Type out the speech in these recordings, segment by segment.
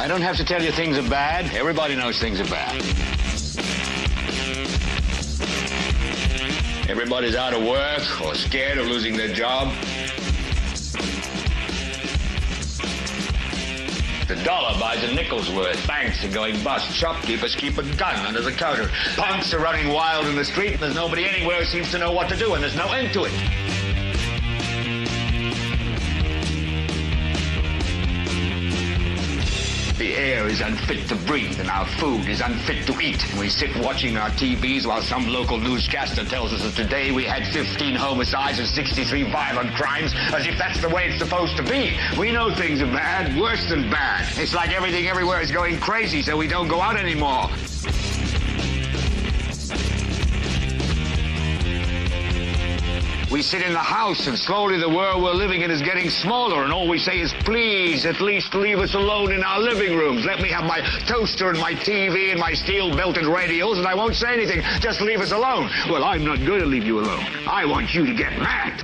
I don't have to tell you things are bad. Everybody knows things are bad. Everybody's out of work or scared of losing their job. The dollar buys a nickel's worth. Banks are going bust. Shopkeepers keep a gun under the counter. Punks are running wild in the street, and there's nobody anywhere who seems to know what to do, and there's no end to it. The air is unfit to breathe, and our food is unfit to eat. And we sit watching our TVs while some local newscaster tells us that today we had 15 homicides and 63 violent crimes, as if that's the way it's supposed to be. We know things are bad, worse than bad. It's like everything everywhere is going crazy, so we don't go out anymore. We sit in the house, and slowly the world we're living in is getting smaller, and all we say is, please, at least leave us alone in our living rooms. Let me have my toaster and my TV and my steel-belted radios, and I won't say anything. Just leave us alone. Well, I'm not going to leave you alone. I want you to get mad.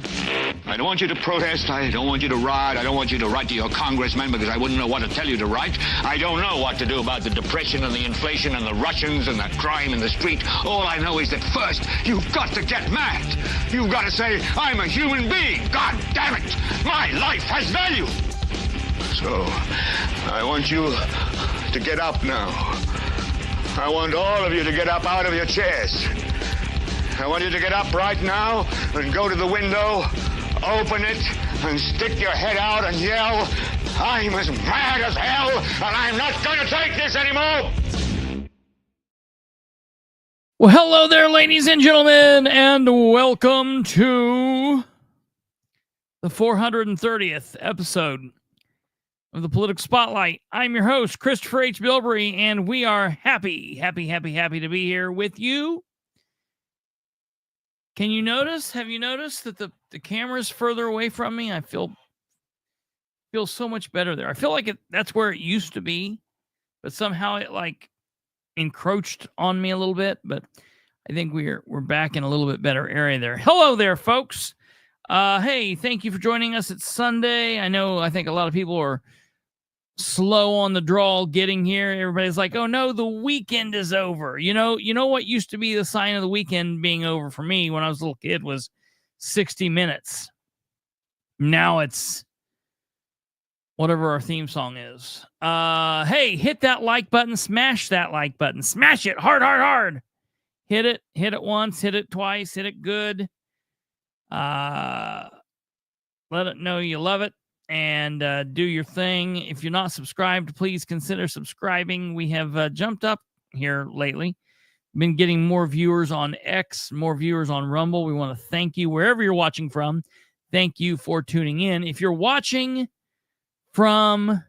I don't want you to protest. I don't want you to riot. I don't want you to write to your congressman because I wouldn't know what to tell you to write. I don't know what to do about the depression and the inflation and the Russians and the crime in the street. All I know is that first, you've got to get mad. You've got to say, I'm a human being. God damn it. My life has value. So, I want you to get up now. I want all of you to get up out of your chairs. I want you to get up right now and go to the window, open it, and stick your head out and yell, I'm as mad as hell, and I'm not going to take this anymore. Well, hello there, ladies and gentlemen, and welcome to the 430th episode of the Political Spotlight. I'm your host, Kristopher H. Bilbrey, and we are happy to be here with you. Can you notice? Have you noticed that the camera's further away from me? I feel so much better there. I feel like that's where it used to be, but somehow it like encroached on me a little bit, but I think we're back in a little bit better area there. Hello there, folks. Hey, thank you for joining us. It's Sunday. I think a lot of people are slow on the draw getting here. Everybody's like, oh no, the weekend is over. You know what used to be the sign of the weekend being over for me when I was a little kid was 60 minutes. Now it's whatever our theme song is. Hey, hit that like button, smash that like button, smash it hard. Hit it once, hit it twice, hit it good. Let it know you love it and do your thing. If you're not subscribed, please consider subscribing. We have jumped up here lately. Been getting more viewers on X, more viewers on Rumble. We want to thank you wherever you're watching from. Thank you for tuning in. If you're watching from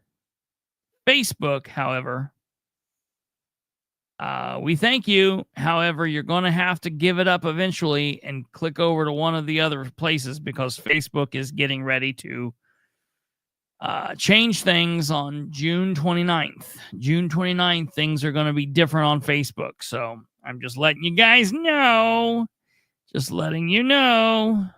Facebook, however, we thank you. However, you're going to have to give it up eventually and click over to one of the other places because Facebook is getting ready to change things on June 29th. June 29th, things are going to be different on Facebook. So I'm just letting you guys know. Just letting you know.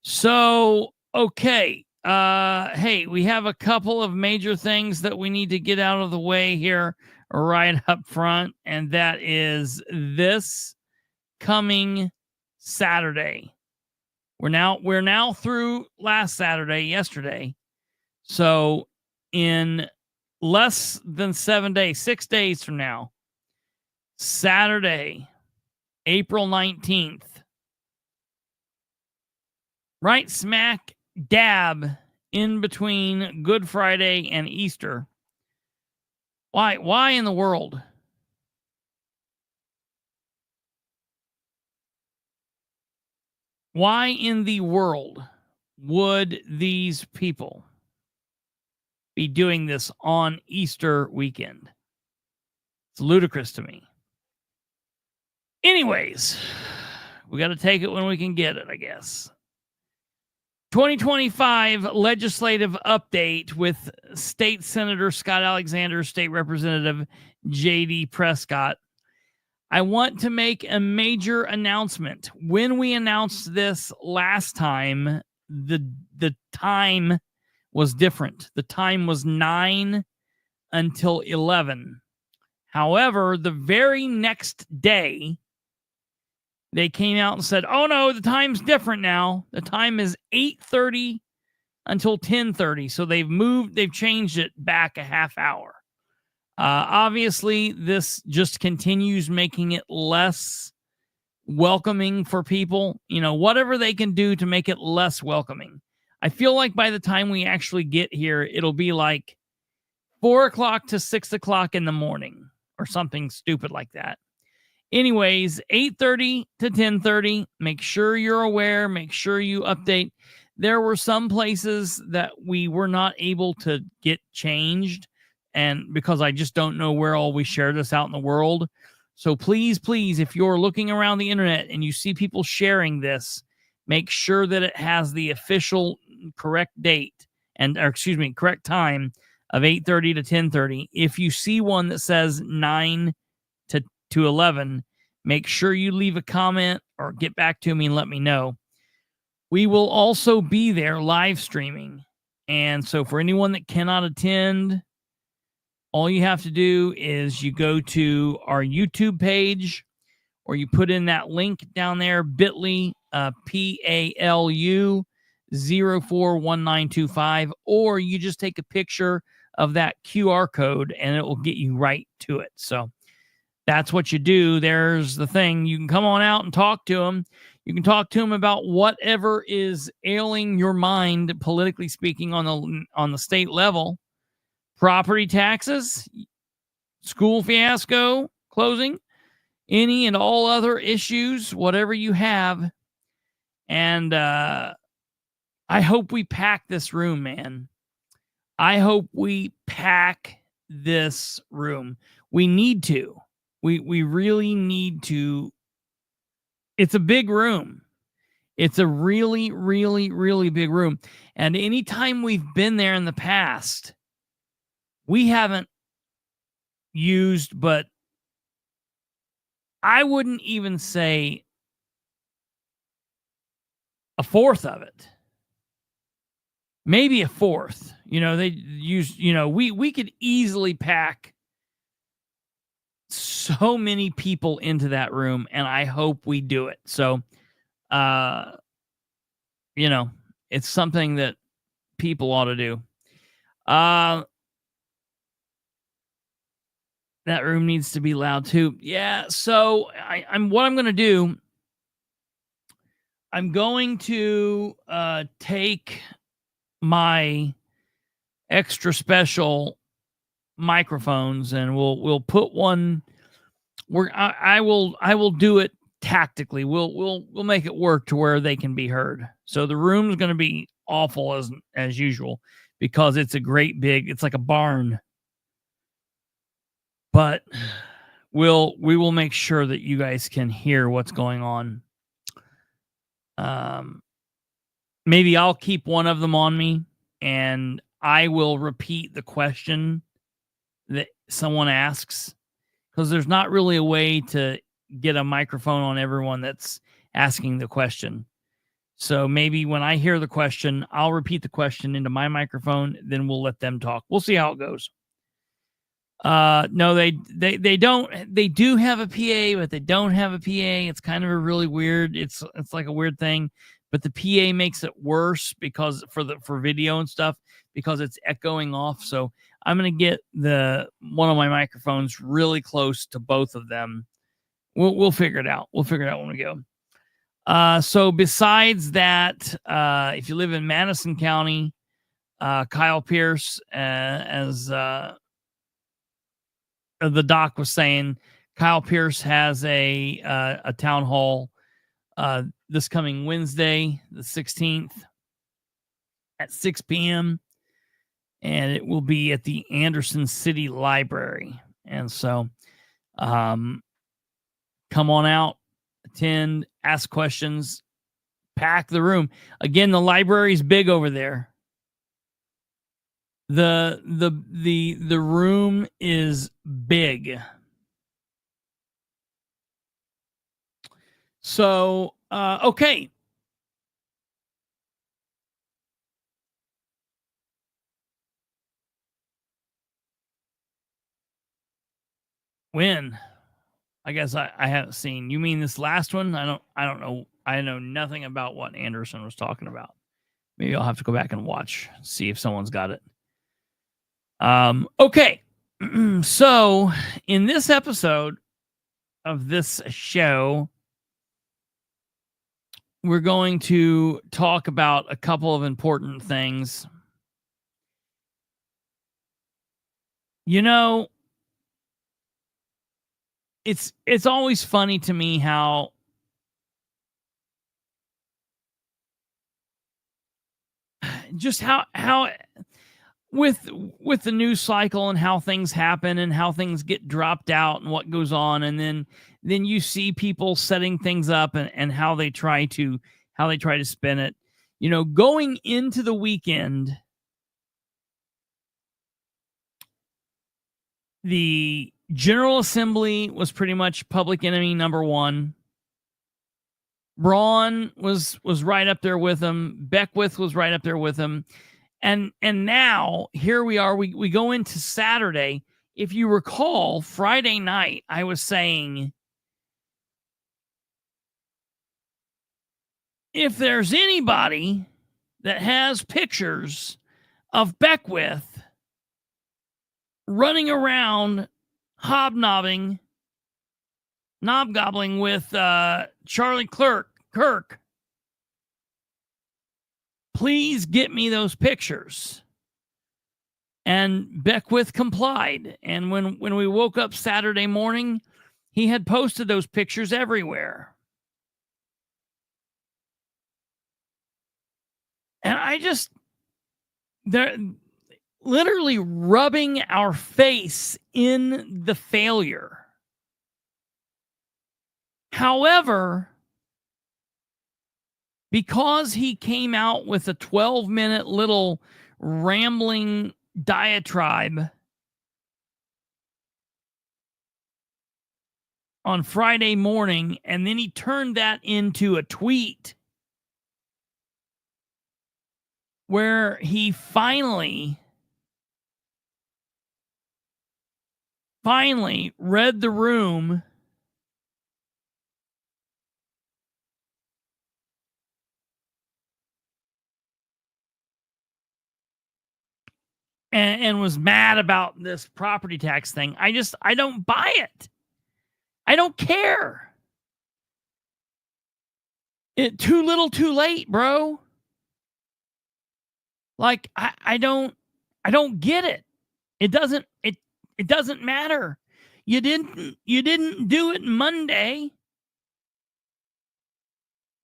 So, okay. Hey, we have a couple of major things that we need to get out of the way here right up front, and that is this coming Saturday. We're now through last Saturday, yesterday. So in less than 7 days, 6 days from now, Saturday, April 19th, right smack dab in between Good Friday and Easter. Why in the world? Why in the world would these people be doing this on Easter weekend? It's ludicrous to me. Anyways, we got to take it when we can get it, I guess. 2025 legislative update with State Senator Scott Alexander, State Representative J.D. Prescott. I want to make a major announcement. When we announced this last time, the time was different. The time was 9 until 11. However, the very next day, they came out and said, oh no, the time's different now. The time is 8:30 until 10:30. So they've changed it back a half hour. Obviously, this just continues making it less welcoming for people. You know, whatever they can do to make it less welcoming. I feel like by the time we actually get here, it'll be like 4 o'clock to 6 o'clock in the morning or something stupid like that. Anyways, 8:30 to 10:30. Make sure you're aware. Make sure you update. There were some places that we were not able to get changed, and because I just don't know where all we share this out in the world. So please, please, if you're looking around the internet and you see people sharing this, make sure that it has the official correct date correct time of 8:30 to 10:30. If you see one that says 9 to 11, make sure you leave a comment or get back to me and let me know. We will also be there live streaming. And so for anyone that cannot attend, all you have to do is you go to our YouTube page, or you put in that link down there, bit.ly, PALU 041925, or you just take a picture of that QR code and it will get you right to it. So that's what you do. There's the thing. You can come on out and talk to them. You can talk to them about whatever is ailing your mind, politically speaking, on the state level. Property taxes, school fiasco, closing, any and all other issues, whatever you have. And I hope we pack this room, man. I hope we pack this room. We need to. We really need to. It's a big room. It's a really, really, really big room. And anytime we've been there in the past, we haven't used, but I wouldn't even say a fourth of it. Maybe a fourth. You know, they use, we could easily pack so many people into that room, and I hope we do it. So, it's something that people ought to do. That room needs to be loud too. Yeah. So what I'm going to do, I'm going to take my extra special microphones and we'll put one where I will do it tactically. We'll make it work to where they can be heard. So the room's going to be awful as usual because it's a great big, it's like a barn. But we will make sure that you guys can hear what's going on. Maybe I'll keep one of them on me and I will repeat the question that someone asks, because there's not really a way to get a microphone on everyone that's asking the question. So maybe when I hear the question, I'll repeat the question into my microphone, then we'll let them talk. We'll see how it goes. No, they don't. They do have a PA, but they don't have a PA. It's kind of a really weird. It's like a weird thing. But the PA makes it worse because for video and stuff, because it's echoing off. So I'm gonna get one of my microphones really close to both of them. We'll figure it out. We'll figure it out when we go. So besides that, if you live in Madison County, Kyle Pierce, as the doc was saying, Kyle Pierce has a town hall this coming Wednesday, the 16th at 6 p.m. And it will be at the Anderson City Library. And so come on out, attend, ask questions, pack the room. Again, the library's big over there. The room is big. So, okay. When? I guess I haven't seen. You mean this last one? I don't know. I know nothing about what Anderson was talking about. Maybe I'll have to go back and watch, see if someone's got it. Okay. So in this episode of this show, we're going to talk about a couple of important things. You know, it's always funny to me how just how with the news cycle and how things happen and how things get dropped out and what goes on, and then you see people setting things up and how they try to spin it. You know, going into the weekend, the General Assembly was pretty much public enemy number one. Braun was right up there with him. Beckwith was right up there with him. And now here we are. We go into Saturday. If you recall, Friday night, I was saying, if there's anybody that has pictures of Beckwith running around hobgobbling with Charlie Kirk, please get me those pictures. And Beckwith complied. And when we woke up Saturday morning, he had posted those pictures everywhere. And they're literally rubbing our face in the failure. However, because he came out with a 12-minute little rambling diatribe on Friday morning, and then he turned that into a tweet where he finally read the room and was mad about this property tax thing. I don't buy it. I don't care. Too little, too late, bro. Like I don't get it. It doesn't matter. You didn't do it Monday.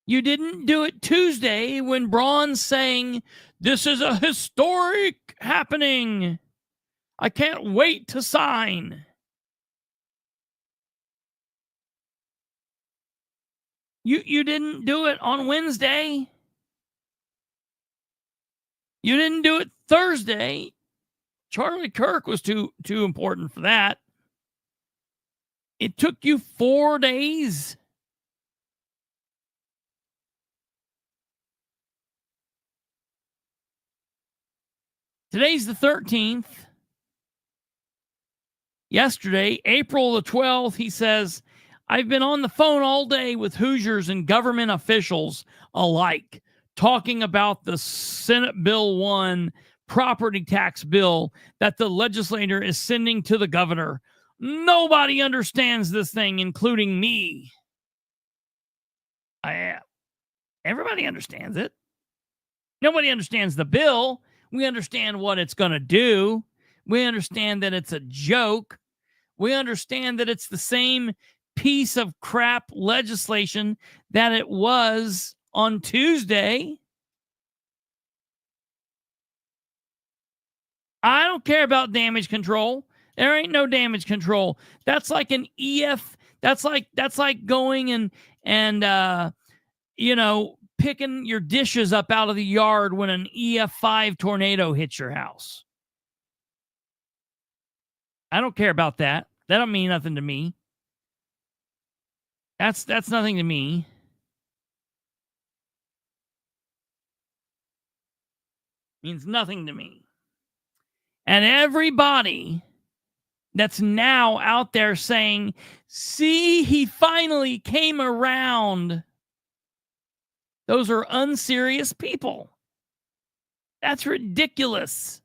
You didn't do it Tuesday when Braun's saying, this is a historic happening. I can't wait to sign. You didn't do it on Wednesday. You didn't do it Thursday. Charlie Kirk was too important for that. It took you 4 days. Today's the 13th. Yesterday, April the 12th, he says, I've been on the phone all day with Hoosiers and government officials alike, talking about the Senate Bill 1 property tax bill that the legislator is sending to the governor. Nobody understands this thing, including me. Everybody understands it. Nobody understands the bill. We understand what it's going to do. We understand that it's a joke. We understand that it's the same piece of crap legislation that it was on Tuesday. I don't care about damage control. There ain't no damage control. That's like an EF. That's like going and picking your dishes up out of the yard when an EF5 tornado hits your house. I don't care about that. That don't mean nothing to me. That's nothing to me. Means nothing to me. And everybody that's now out there saying, see, he finally came around. Those are unserious people. That's ridiculous.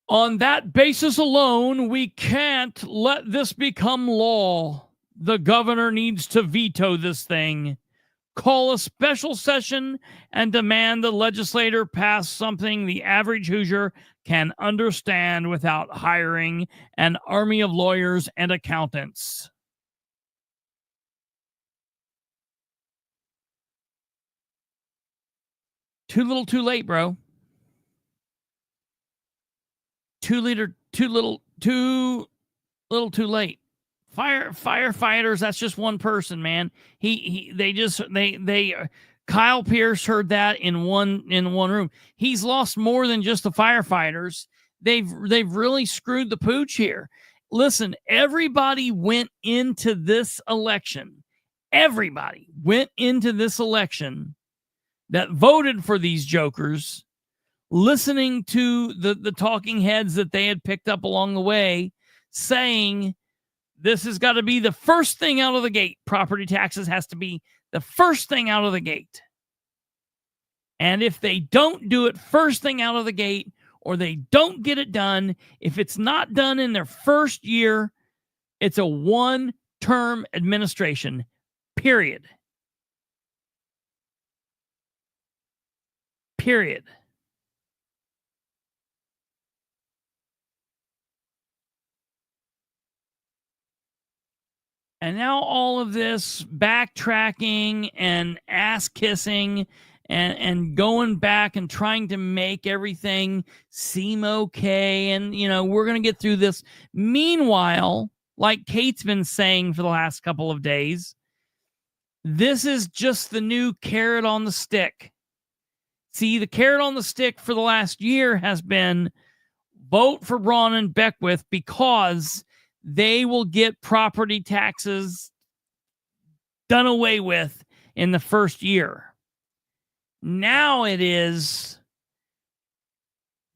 On that basis alone, we can't let this become law. The governor needs to veto this thing. Call a special session and demand the legislator pass something the average Hoosier can understand without hiring an army of lawyers and accountants. Too little, too late, bro. Too little, too late. Firefighters, that's just one person, man. Kyle Pierce heard that in one room. He's lost more than just the firefighters. They've really screwed the pooch here. Listen, everybody went into this election. Everybody went into this election that voted for these jokers, listening to the talking heads that they had picked up along the way, saying, this has got to be the first thing out of the gate. Property taxes has to be the first thing out of the gate. And if they don't do it first thing out of the gate, or they don't get it done, if it's not done in their first year, it's a one-term administration, period. Period. And now all of this backtracking and ass kissing and going back and trying to make everything seem okay. And, we're going to get through this. Meanwhile, like Kate's been saying for the last couple of days, this is just the new carrot on the stick. See, the carrot on the stick for the last year has been vote for Braun and Beckwith because they will get property taxes done away with in the first year. Now it is,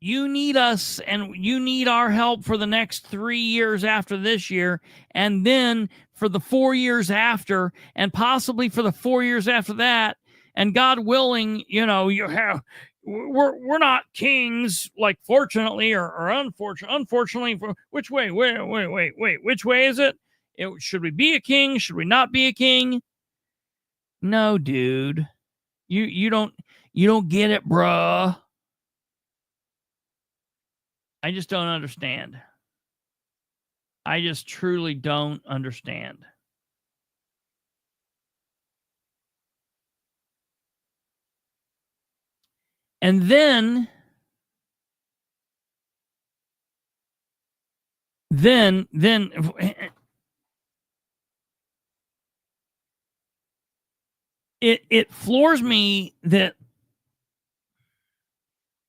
you need us and you need our help for the next 3 years after this year, and then for the 4 years after, and possibly for the 4 years after that. And God willing, we're not kings, like fortunately or unfortunately. Which way? Wait. Which way is it? Should we be a king? Should we not be a king? No, dude. You don't get it, bruh. I just don't understand. I just truly don't understand. And then it floors me that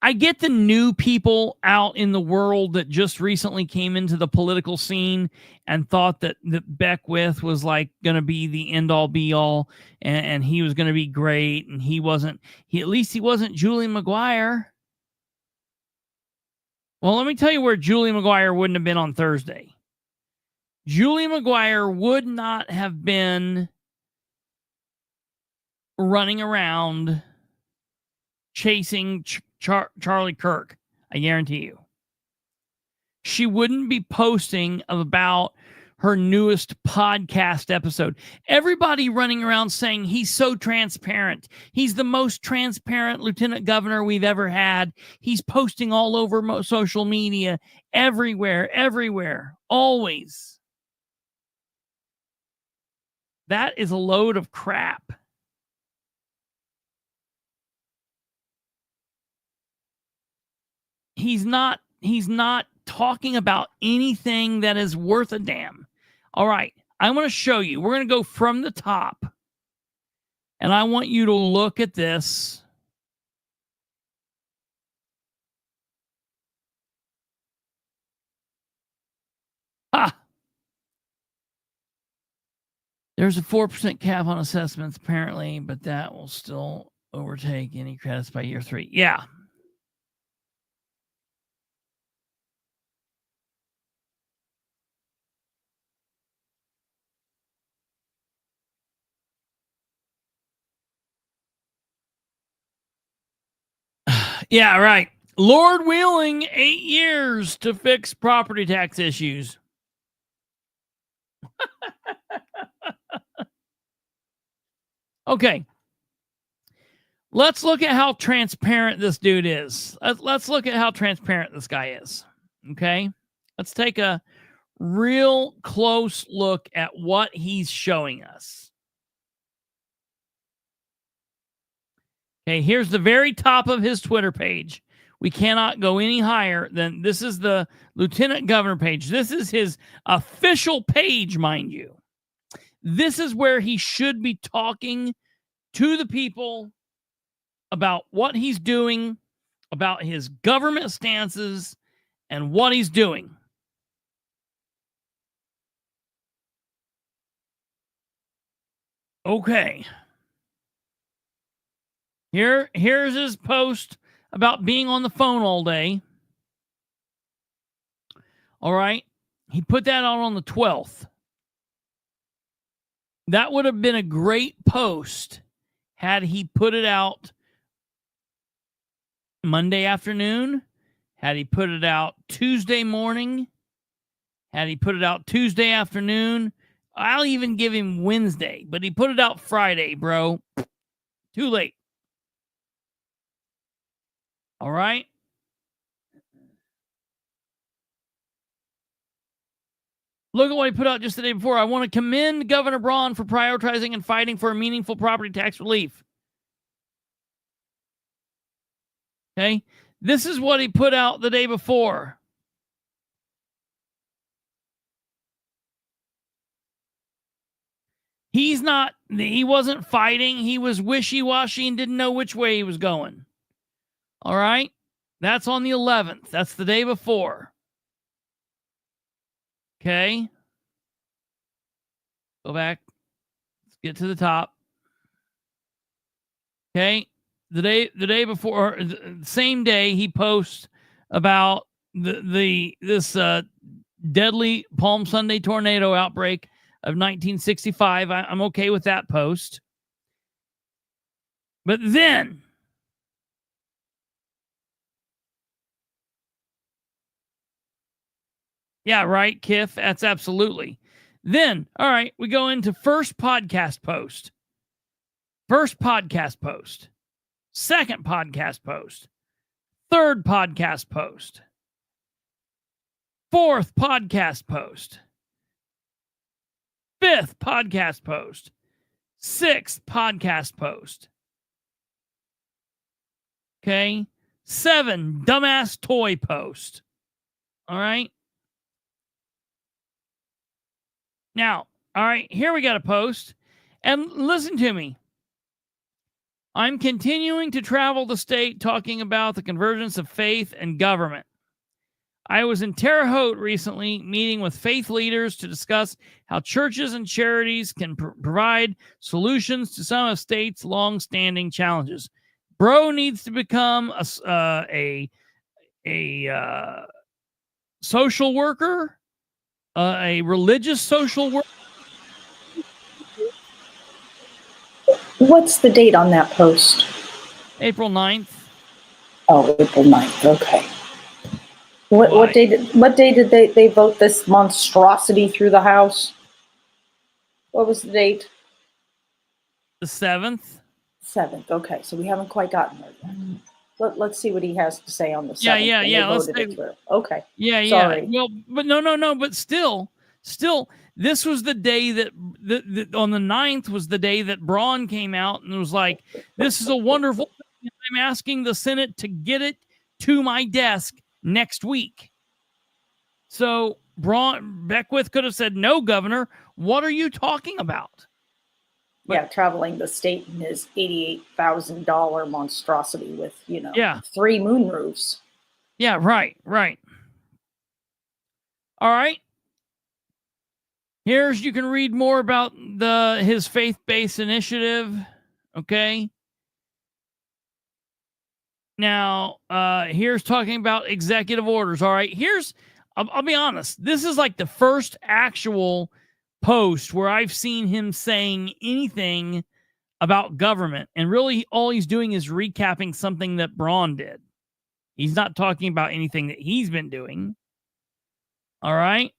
I get the new people out in the world that just recently came into the political scene and thought that Beckwith was like going to be the end all be all, and he was going to be great. And at least he wasn't Julie McGuire. Well, let me tell you where Julie McGuire wouldn't have been on Thursday. Julie McGuire would not have been running around chasing Charlie Kirk. I guarantee you. She wouldn't be posting about her newest podcast episode. Everybody running around saying he's so transparent. He's the most transparent lieutenant governor we've ever had. He's posting all over social media, everywhere, always. That is a load of crap. He's not talking about anything that is worth a damn. All right, I'm going to show you. We're going to go from the top. And I want you to look at this. Ah! There's a 4% cap on assessments, apparently, but that will still overtake any credits by year 3. Yeah. Yeah, right. Lord willing, 8 years to fix property tax issues. Okay. Let's look at how transparent this dude is. Let's look at how transparent this guy is. Okay. Let's take a real close look at what he's showing us. Okay. Here's the very top of his Twitter page. We cannot go any higher than this is the Lieutenant Governor page. This is his official page, mind you. This is where he should be talking to the people about what he's doing, about his government stances, and what he's doing. Okay. Here's his post about being on the phone all day. All right. He put that out on the 12th. That would have been a great post had he put it out Monday afternoon, had he put it out Tuesday morning, had he put it out Tuesday afternoon. I'll even give him Wednesday, but he put it out Friday, bro. Too late. All right. Look at what he put out just the day before. I want to commend Governor Braun for prioritizing and fighting for a meaningful property tax relief. Okay. This is what he put out the day before. He wasn't fighting. He was wishy-washy and didn't know which way he was going. All right. That's on the 11th. That's the day before. Okay. Go back. Let's get to the top. Okay. The day before, the same day, he posts about this deadly Palm Sunday tornado outbreak of 1965. I'm okay with that post. But then yeah, right, Kiff. That's absolutely. Then, all right, we go into first podcast post. First podcast post. Second podcast post. Third podcast post. Fourth podcast post. Fifth podcast post. Sixth podcast post. Okay. 7 dumbass toy post. All right. Now, all right, here we got a post. And listen to me. I'm continuing to travel the state talking about the convergence of faith and government. I was in Terre Haute recently, meeting with faith leaders to discuss how churches and charities can provide solutions to some of state's long-standing challenges. Bro needs to become a social worker, a religious social worker. What's the date on that post? April 9th. Oh, April 9th. Okay. What day did they vote this monstrosity through the House? What was the date? The 7th. 7th. Okay, so we haven't quite gotten there yet. Let's see what he has to say on the 7th. Yeah. Let's say, okay. Yeah. Sorry. Well, but no. But still, this was the day that on the 9th was the day that Braun came out and was like, "This is a wonderful thing. I'm asking the Senate to get it to my desk next week." So Beckwith could have said, "No, Governor, what are you talking about?" But, traveling the state in his $88,000 monstrosity with 3 moonroofs. Yeah, right. All right. You can read more about his faith-based initiative. Okay. Now, here's talking about executive orders. All right. I'll be honest. This is like the first actual post where I've seen him saying anything about government. And really all he's doing is recapping something that Braun did. He's not talking about anything that he's been doing. All right.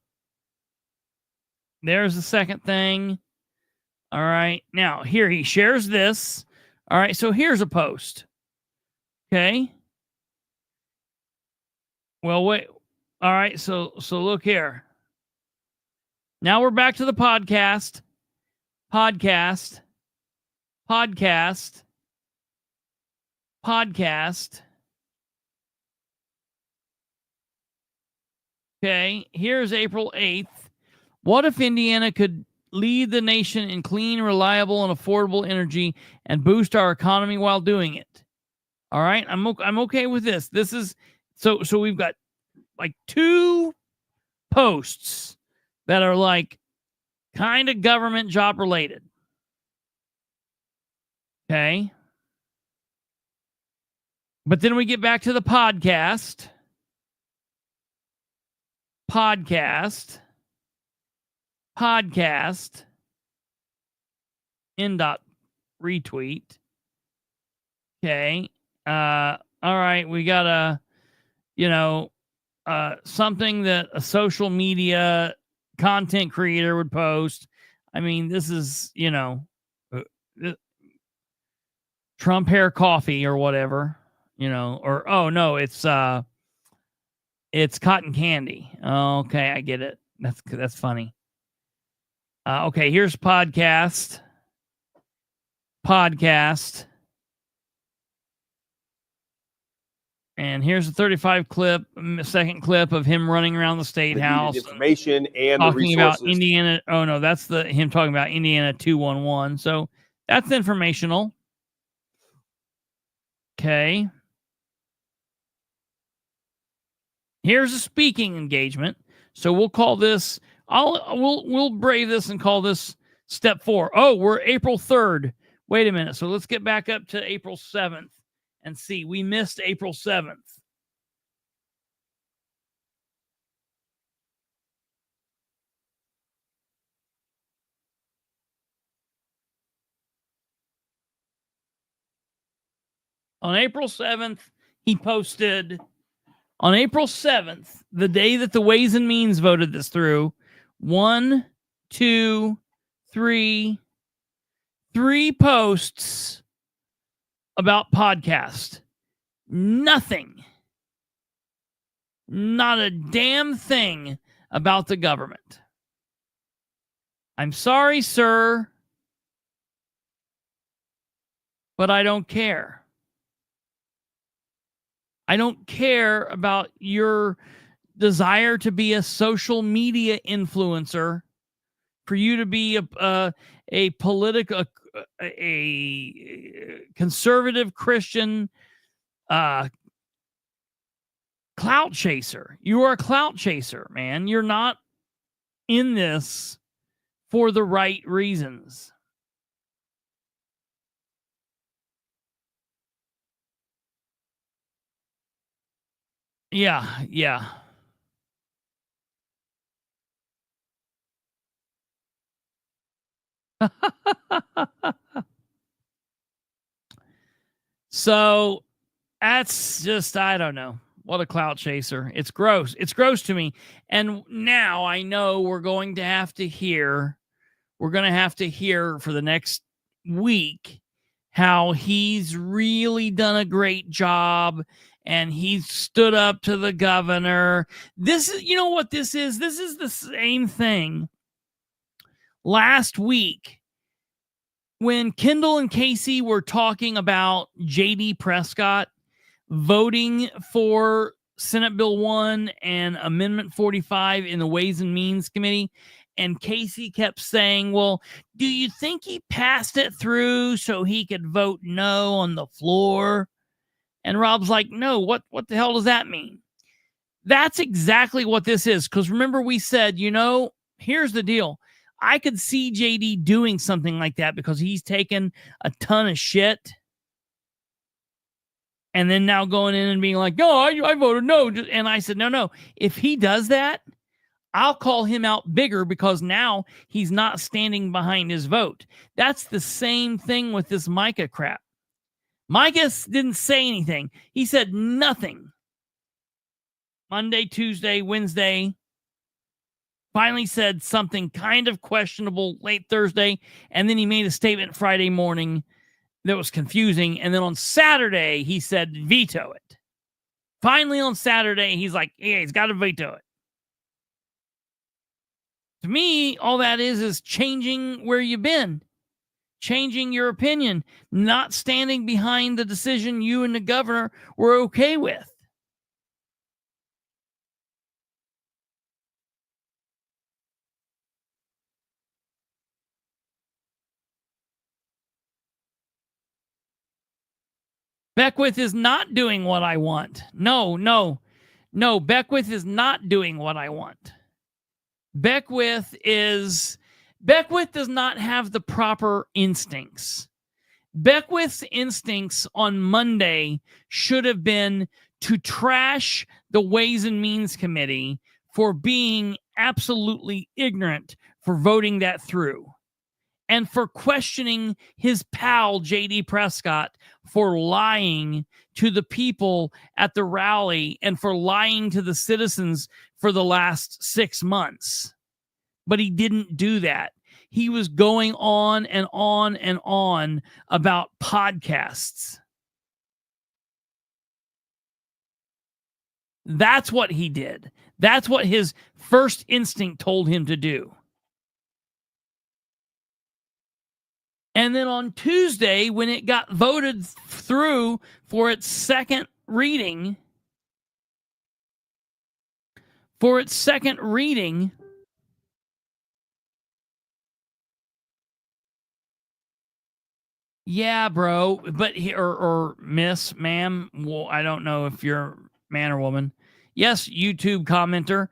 There's the second thing. All right. Now, here he shares this. All right. So here's a post. Okay. Well, wait. All right. So look here. Now we're back to the podcast. Podcast. Okay. Here's April 8th. What if Indiana could lead the nation in clean, reliable, and affordable energy and boost our economy while doing it? All right. I'm okay with this. This is so we've got like 2 posts that are like kind of government job related. Okay. But then we get back to the podcast. In dot retweet. Okay. All right. We got a, something that a social media content creator would post. I mean, this is, Trump hair coffee or whatever, or, oh no, it's cotton candy. Okay. I get it. That's funny. Okay. Here's podcast. And here's the 35-second clip of him running around the state house. Information and talking the about resources. Indiana. Oh no, that's him talking about Indiana 211. So that's informational. Okay. Here's a speaking engagement. So we'll call this. We'll brave this and call this step 4. Oh, we're April 3rd. Wait a minute. So let's get back up to April 7th and see. We missed April 7th. On April 7th, he posted, on April 7th, the day that the Ways and Means voted this through, 1, 2, 3 posts about podcast. Nothing. Not a damn thing about the government. I'm sorry, sir, but I don't care. I don't care about your desire to be a social media influencer, for you to be a political, a conservative Christian clout chaser. You are a clout chaser, man. You're not in this for the right reasons. Yeah. So that's just, I don't know. What a clout chaser. It's gross. It's gross to me. And now I know we're going to have to hear for the next week how he's really done a great job and he stood up to the governor. This is, you know what this is? This is the same thing last week when Kendall and Casey were talking about J.D. Prescott voting for Senate Bill 1 and Amendment 45 in the Ways and Means Committee. And Casey kept saying, well, do you think he passed it through so he could vote no on the floor? And Rob's like, no, what the hell does that mean? That's exactly what this is. Because remember, we said, here's the deal. I could see JD doing something like that because he's taken a ton of shit. And then now going in and being like, no, I voted no. And I said, no. If he does that, I'll call him out bigger because now he's not standing behind his vote. That's the same thing with this Micah crap. Micah didn't say anything. He said nothing. Monday, Tuesday, Wednesday. Finally said something kind of questionable late Thursday, and then he made a statement Friday morning that was confusing, and then on Saturday he said veto it. Finally on Saturday he's like, yeah, he's got to veto it. To me, all that is changing where you've been, changing your opinion, not standing behind the decision you and the governor were okay with. Beckwith is not doing what I want. No. Beckwith is not doing what I want. Beckwith does not have the proper instincts. Beckwith's instincts on Monday should have been to trash the Ways and Means Committee for being absolutely ignorant for voting that through, and for questioning his pal, J.D. Prescott, for lying to the people at the rally and for lying to the citizens for the last 6 months. But he didn't do that. He was going on and on and on about podcasts. That's what he did. That's what his first instinct told him to do. And then on Tuesday, when it got voted through for its second reading, yeah, bro, but or miss, ma'am, well, I don't know if you're man or woman. Yes, YouTube commenter,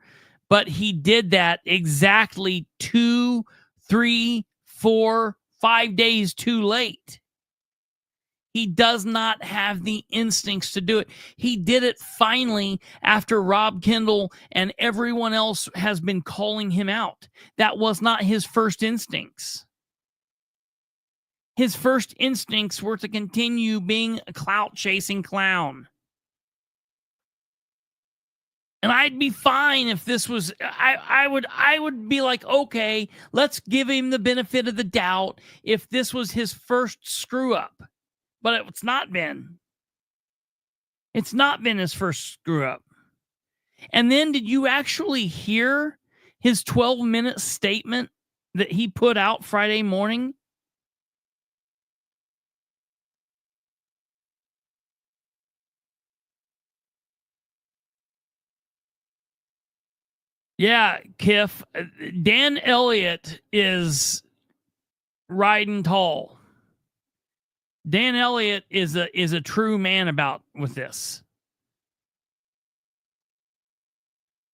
but he did that exactly 2, 3, 4, 5 days too late. He does not have the instincts to do it. He did it finally after Rob Kendall and everyone else has been calling him out. That was not his first instincts. His first instincts were to continue being a clout-chasing clown. And I'd be fine if this was, I would be like, okay, let's give him the benefit of the doubt if this was his first screw up. But it's not been. It's not been his first screw up. And then did you actually hear his 12-minute statement that he put out Friday morning? Yeah, Kiff. Dan Elliott is riding tall. Dan Elliott is a true man about with this.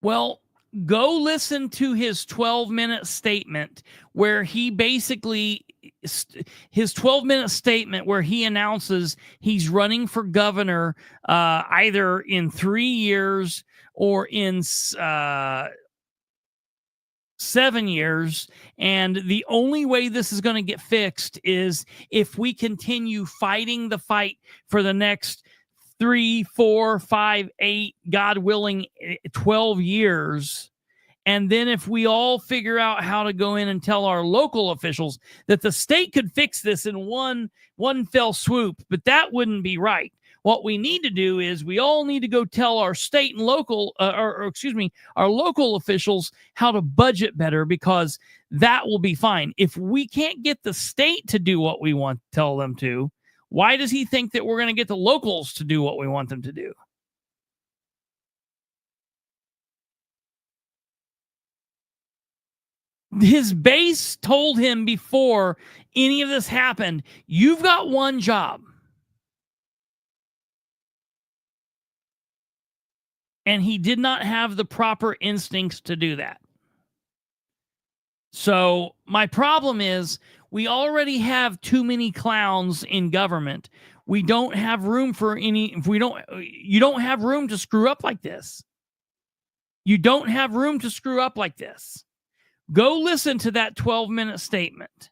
Well, go listen to his 12-minute statement where he basically his 12-minute statement where he announces he's running for governor either in 3 years or in 7 years, and the only way this is going to get fixed is if we continue fighting the fight for the next 3, 4, 5, 8, God willing, 12 years. And then if we all figure out how to go in and tell our local officials that the state could fix this in one fell swoop, but that wouldn't be right. What we need to do is we all need to go tell our state and local, our local officials how to budget better, because that will be fine. If we can't get the state to do what we want to tell them to, why does he think that we're going to get the locals to do what we want them to do? His base told him before any of this happened, you've got one job. And he did not have the proper instincts to do that. So my problem is we already have too many clowns in government. We don't have room for any, you don't have room to screw up like this. You don't have room to screw up like this. Go listen to that 12-minute statement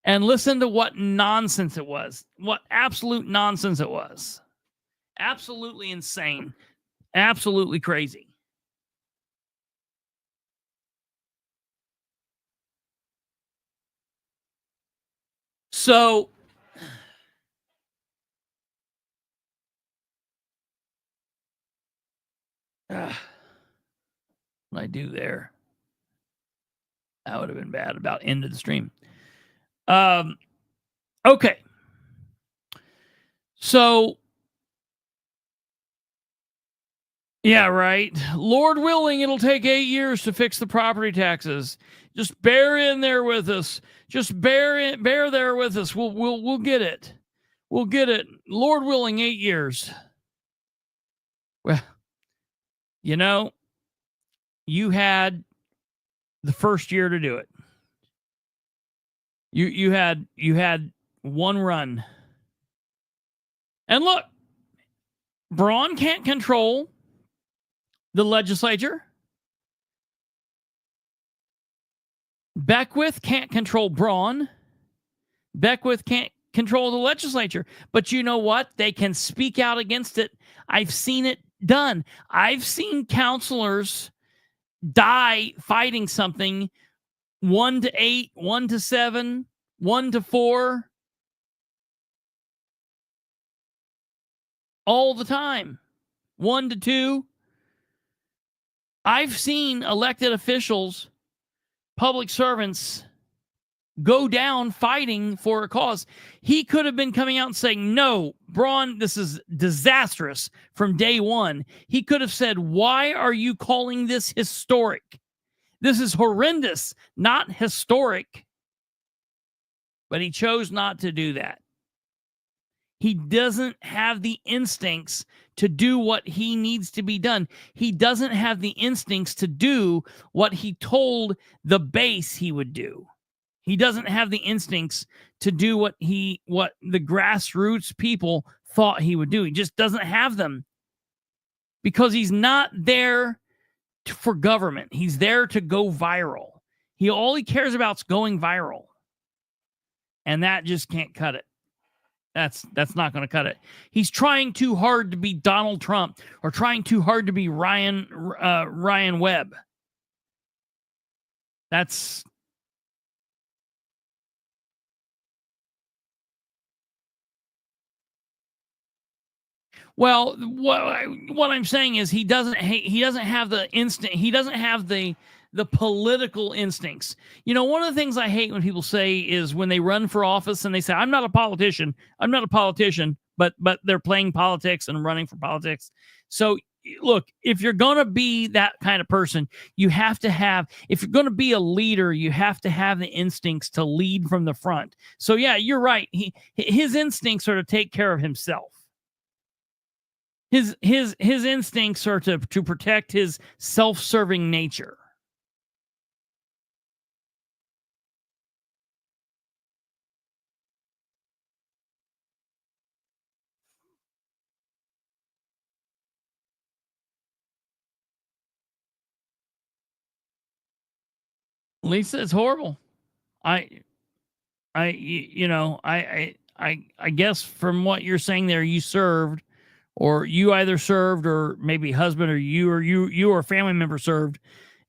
and listen to what nonsense it was. What absolute nonsense it was. Absolutely insane. Absolutely crazy. So what I do there? That would have been bad. About end of the stream. Okay. So, yeah, right. Lord willing, it'll take 8 years to fix the property taxes. Just bear in there with us. Just bear there with us. We'll get it. We'll get it. Lord willing, 8 years. Well, you know, you had the first year to do it. You had one run. And look, Braun can't control the legislature. Beckwith can't control Braun. Beckwith can't control the legislature. But you know what? They can speak out against it. I've seen it done. I've seen counselors die fighting something 1 to 8, 1 to 7, 1 to 4. All the time. 1 to 2. I've seen elected officials, public servants, go down fighting for a cause. He could have been coming out and saying, no, Braun, this is disastrous from day one. He could have said, why are you calling this historic? This is horrendous, not historic. But he chose not to do that. He doesn't have the instincts to do what he needs to be done. He doesn't have the instincts to do what he told the base he would do. He doesn't have the instincts to do what the grassroots people thought he would do. He just doesn't have them because he's not there for government. He's there to go viral. All he cares about is going viral. And that just can't cut it. That's not going to cut it. He's trying too hard to be Donald Trump or trying too hard to be Ryan Webb. That's well. What I'm saying is he doesn't have the instinct. He doesn't have the political instincts. You know, one of the things I hate when people say is when they run for office and they say, I'm not a politician, but they're playing politics and running for politics. So look, if you're going to be that kind of person, you have to have, if you're going to be a leader, you have to have the instincts to lead from the front. So yeah, you're right. His instincts are to take care of himself. His instincts are to protect his self-serving nature. Lisa, it's horrible. I guess from what you're saying there, you served, or you either served, or maybe husband, or you or a family member served.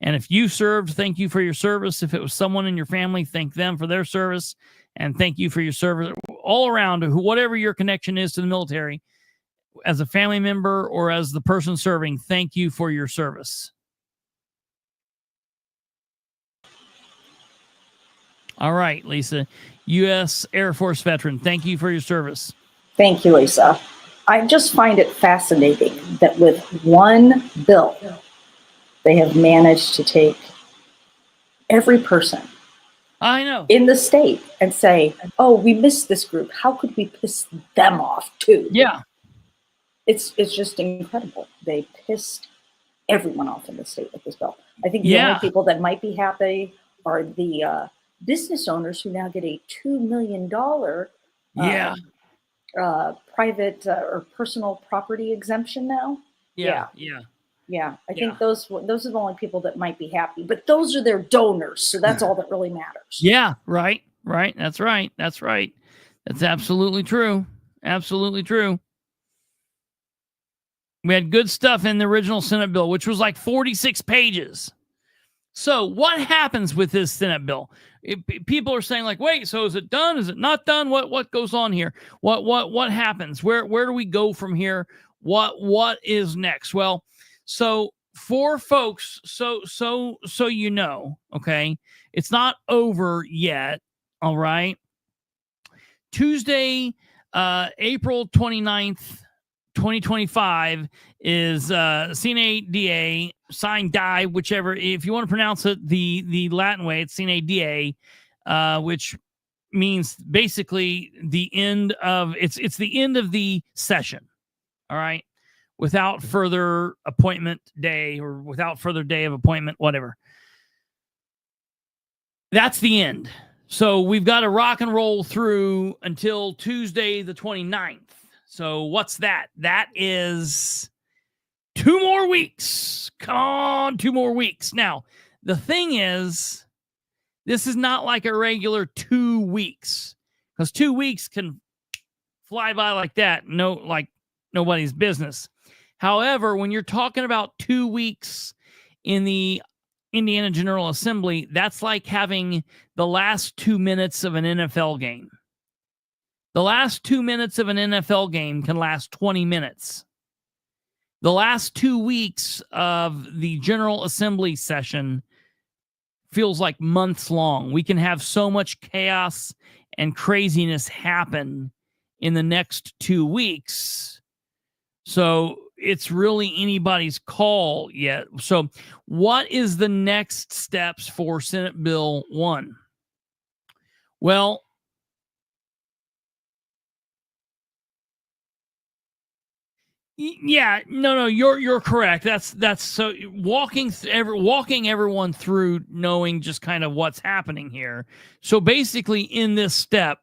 And if you served, thank you for your service. If it was someone in your family, thank them for their service, and thank you for your service all around. Whatever your connection is to the military, as a family member or as the person serving, thank you for your service. All right, Lisa, U.S. Air Force veteran, thank you for your service. Thank you, Lisa. I just find it fascinating that with one bill, they have managed to take every person I know in the state and say, oh, we missed this group. How could we piss them off too? Yeah. It's just incredible. They pissed everyone off in the state with this bill. I think the only people that might be happy are the business owners who now get a $2 million private or personal property exemption now. Yeah. I think those are the only people that might be happy, but those are their donors, so that's all that really matters. Yeah, right. That's right. That's absolutely true. Absolutely true. We had good stuff in the original Senate bill, which was like 46 pages. So what happens with this Senate bill? People are saying like, wait, so is it done? Is it not done? What goes on here? What happens? Where do we go from here? What is next? Well, so for folks, so you know, okay, it's not over yet. All right. Tuesday, April 29th, 2025 is Sine Die, Sine Die, whichever, if you want to pronounce it the Latin way, it's Sine Die, which means basically the end of, it's the end of the session, all right, without further appointment day or without further day of appointment, whatever. That's the end. So we've got to rock and roll through until Tuesday the 29th. So what's that? That is 2 more weeks. Come on, 2 more weeks. Now, the thing is, this is not like a regular 2 weeks, because 2 weeks can fly by like that. No, like nobody's business. However, when you're talking about 2 weeks in the Indiana General Assembly, that's like having the last 2 minutes of an NFL game. The last 2 minutes of an NFL game can last 20 minutes. The last 2 weeks of the General Assembly session feels like months long. We can have so much chaos and craziness happen in the next 2 weeks. So it's really anybody's call yet. So what is the next steps for Senate Bill 1? Well, yeah, no, you're correct. That's so walking everyone through knowing just kind of what's happening here. So basically, in this step,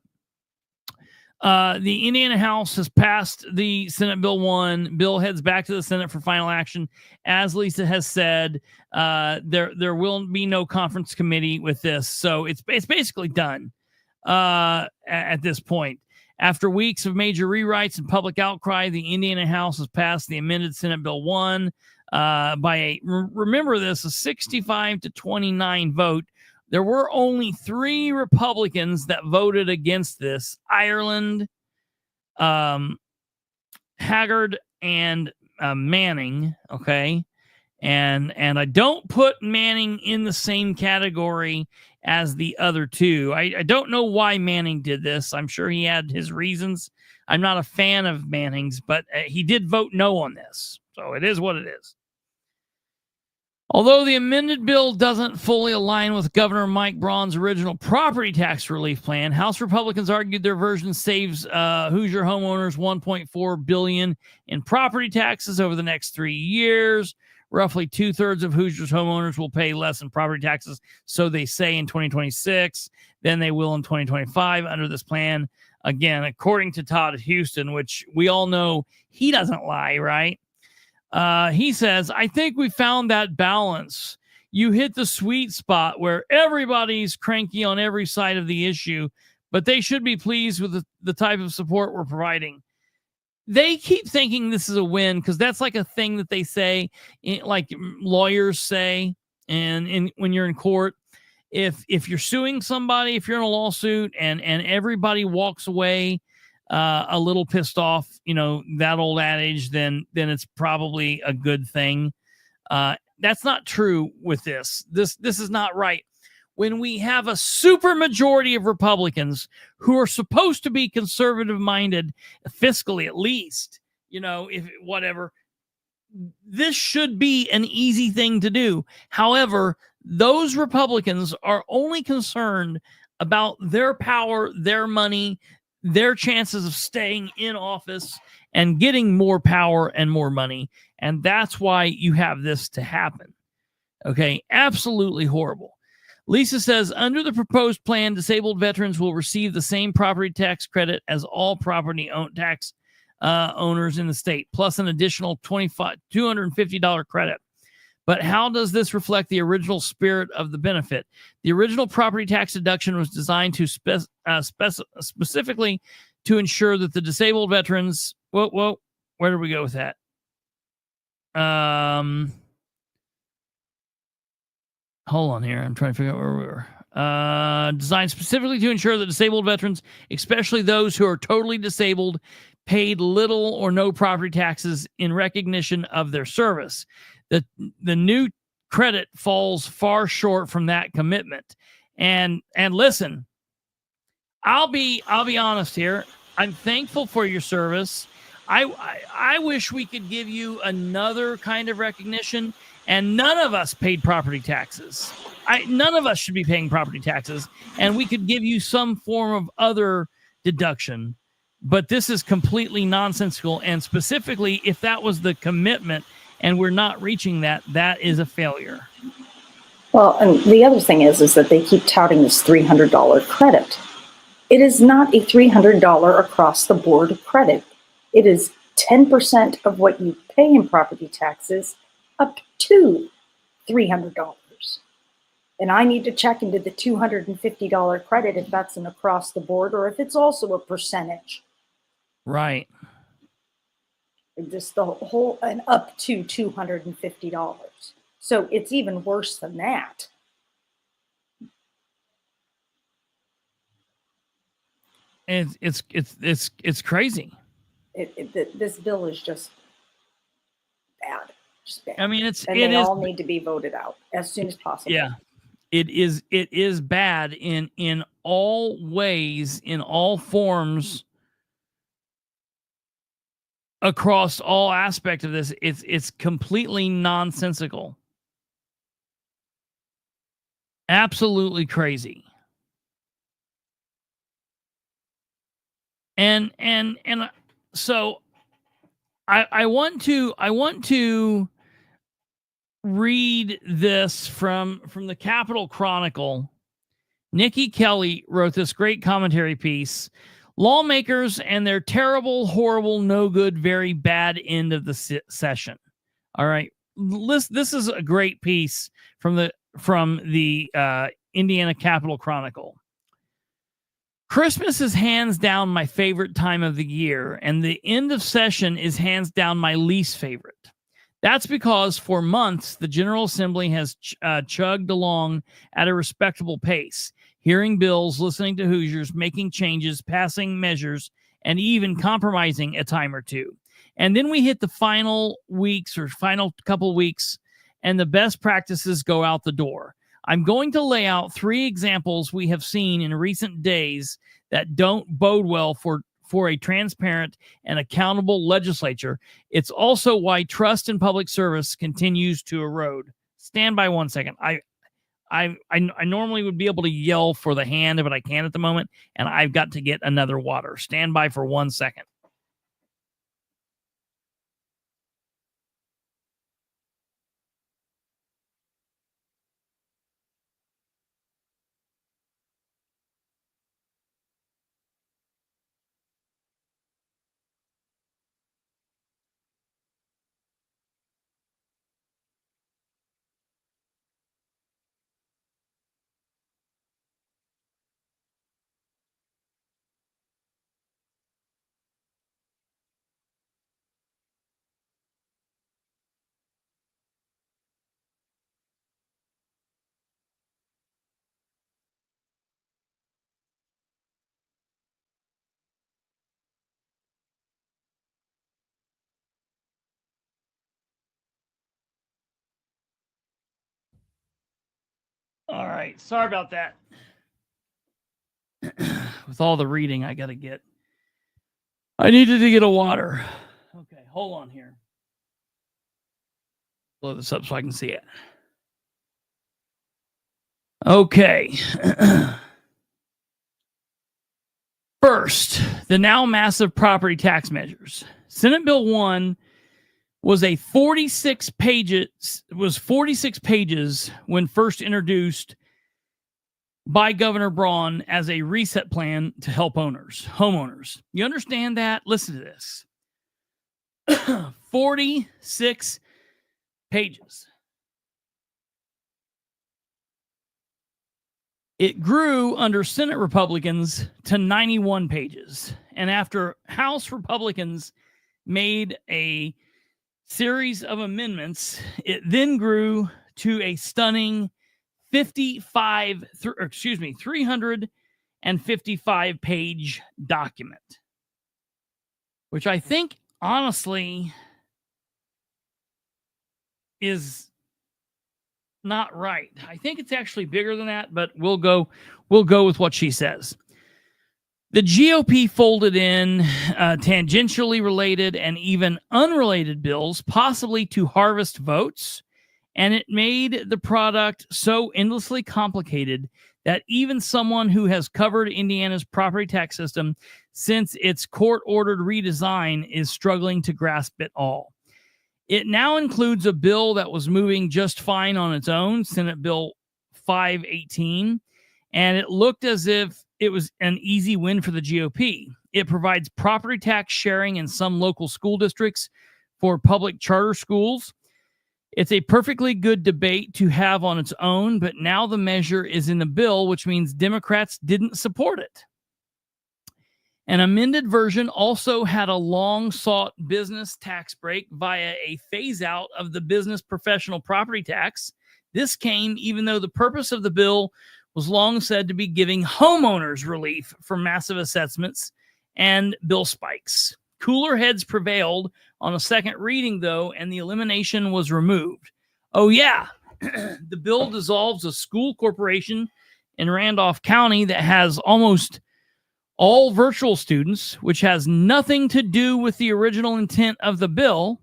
the Indiana House has passed the Senate Bill 1. Bill heads back to the Senate for final action. As Lisa has said, there will be no conference committee with this, so it's basically done at this point. After weeks of major rewrites and public outcry, the Indiana House has passed the amended Senate Bill 1 by remember this, a 65-29 vote. There were only 3 Republicans that voted against this: Ireland, Haggard, and Manning. Okay. And I don't put Manning in the same category as the other 2. I don't know why Manning did this. I'm sure he had his reasons. I'm not a fan of Manning's, but he did vote no on this. So it is what it is. Although the amended bill doesn't fully align with Governor Mike Braun's original property tax relief plan, House Republicans argued their version saves Hoosier homeowners $1.4 billion in property taxes over the next 3 years. Roughly 2/3 of Hoosier's homeowners will pay less in property taxes, so they say, in 2026 than they will in 2025 under this plan. Again, according to Todd Houston, which we all know he doesn't lie, right? He says, I think we found that balance. You hit the sweet spot where everybody's cranky on every side of the issue, but they should be pleased with the type of support we're providing. They keep thinking this is a win because that's like a thing that they say, like lawyers say, and when you're in court, if you're suing somebody, if you're in a lawsuit, and everybody walks away a little pissed off, you know, that old adage, then it's probably a good thing. That's not true with this. This is not right. When we have a super majority of Republicans who are supposed to be conservative minded, fiscally at least, you know, if whatever, this should be an easy thing to do. However, those Republicans are only concerned about their power, their money, their chances of staying in office and getting more power and more money. And that's why you have this to happen. Okay. Absolutely horrible. Lisa says, under the proposed plan, disabled veterans will receive the same property tax credit as all property tax owners in the state, plus an additional $250 credit. But how does this reflect the original spirit of the benefit? The original property tax deduction was designed to specifically to ensure that the disabled veterans, where do we go with that? Hold on here. I'm trying to figure out where we were. Designed specifically to ensure that disabled veterans, especially those who are totally disabled, paid little or no property taxes in recognition of their service. The new credit falls far short from that commitment. And listen, I'll be honest here. I'm thankful for your service. I wish we could give you another kind of recognition, and none of us paid property taxes. None of us should be paying property taxes, and we could give you some form of other deduction. But this is completely nonsensical, and specifically, if that was the commitment and we're not reaching that, that is a failure. Well, and the other thing is that they keep touting this $300 credit. It is not a $300 across the board credit. It is 10% of what you pay in property taxes up to $300. And I need to check into the $250 credit if that's an across the board or if it's also a percentage. Right. Just the whole, and up to $250. So it's even worse than that. And it's crazy. This bill is just bad. Just bad. I mean, they all need to be voted out as soon as possible. Yeah, it is bad in all ways, in all forms, across all aspects of this. It's completely nonsensical. Absolutely crazy. And so I want to read this from the Capitol Chronicle. Nikki Kelly wrote this great commentary piece. Lawmakers and their terrible, horrible, no good, very bad end of the session. All right. This is a great piece from the Indiana Capitol Chronicle. Christmas is hands down my favorite time of the year, and the end of session is hands down my least favorite. That's because for months, the General Assembly has chugged along at a respectable pace, hearing bills, listening to Hoosiers, making changes, passing measures, and even compromising a time or two. And then we hit the final weeks or final couple weeks, and the best practices go out the door. I'm going to lay out 3 examples we have seen in recent days that don't bode well for a transparent and accountable legislature. It's also why trust in public service continues to erode. Stand by 1 second. I normally would be able to yell for the hand, but I can't at the moment, and I've got to get another water. Stand by for 1 second. All right. Sorry about that. With all the reading I needed to get a water. Okay, hold on here. Blow this up so I can see it. Okay. First, the now massive property tax measures. Senate Bill 1 was 46 pages when first introduced by Governor Braun as a reset plan to help homeowners. You understand that? Listen to this. 46 pages. It grew under Senate Republicans to 91 pages. And after House Republicans made a series of amendments, it then grew to a stunning 355 page document, which I think honestly is not right. I think it's actually bigger than that, but we'll go with what she says. The GOP folded in tangentially related and even unrelated bills, possibly to harvest votes, and it made the product so endlessly complicated that even someone who has covered Indiana's property tax system since its court-ordered redesign is struggling to grasp it all. It now includes a bill that was moving just fine on its own, Senate Bill 518, and it looked as if it was an easy win for the GOP. It provides property tax sharing in some local school districts for public charter schools. It's a perfectly good debate to have on its own, but now the measure is in the bill, which means Democrats didn't support it. An amended version also had a long-sought business tax break via a phase-out of the business professional property tax. This came even though the purpose of the bill was long said to be giving homeowners relief from massive assessments and bill spikes. Cooler heads prevailed on a second reading, though, and the elimination was removed. Oh, yeah. The bill dissolves a school corporation in Randolph County that has almost all virtual students, which has nothing to do with the original intent of the bill.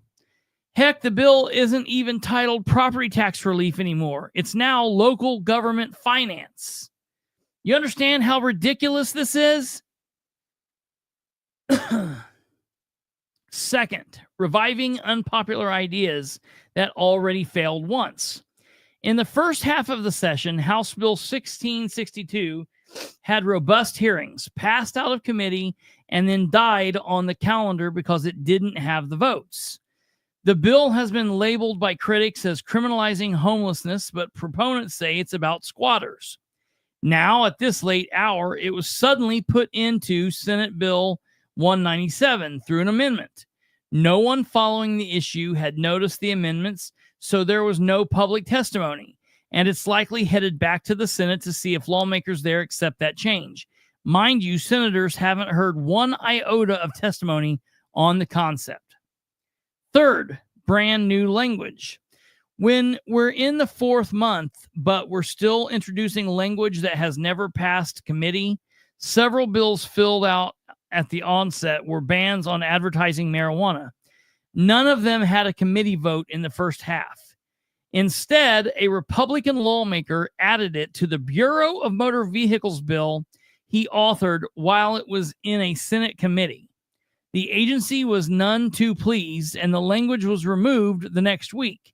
Heck, the bill isn't even titled property tax relief anymore. It's now local government finance. You understand how ridiculous this is? Second, reviving unpopular ideas that already failed once. In the first half of the session, House Bill 1662 had robust hearings, passed out of committee, and then died on the calendar because it didn't have the votes. The bill has been labeled by critics as criminalizing homelessness, but proponents say it's about squatters. Now, at this late hour, it was suddenly put into Senate Bill 197 through an amendment. No one following the issue had noticed the amendments, so there was no public testimony, and it's likely headed back to the Senate to see if lawmakers there accept that change. Mind you, senators haven't heard one iota of testimony on the concept. Third, brand new language. When we're in the fourth month, but we're still introducing language that has never passed committee, several bills filled out at the onset were bans on advertising marijuana. None of them had a committee vote in the first half. Instead, a Republican lawmaker added it to the Bureau of Motor Vehicles bill he authored while it was in a Senate committee. The agency was none too pleased, and the language was removed the next week.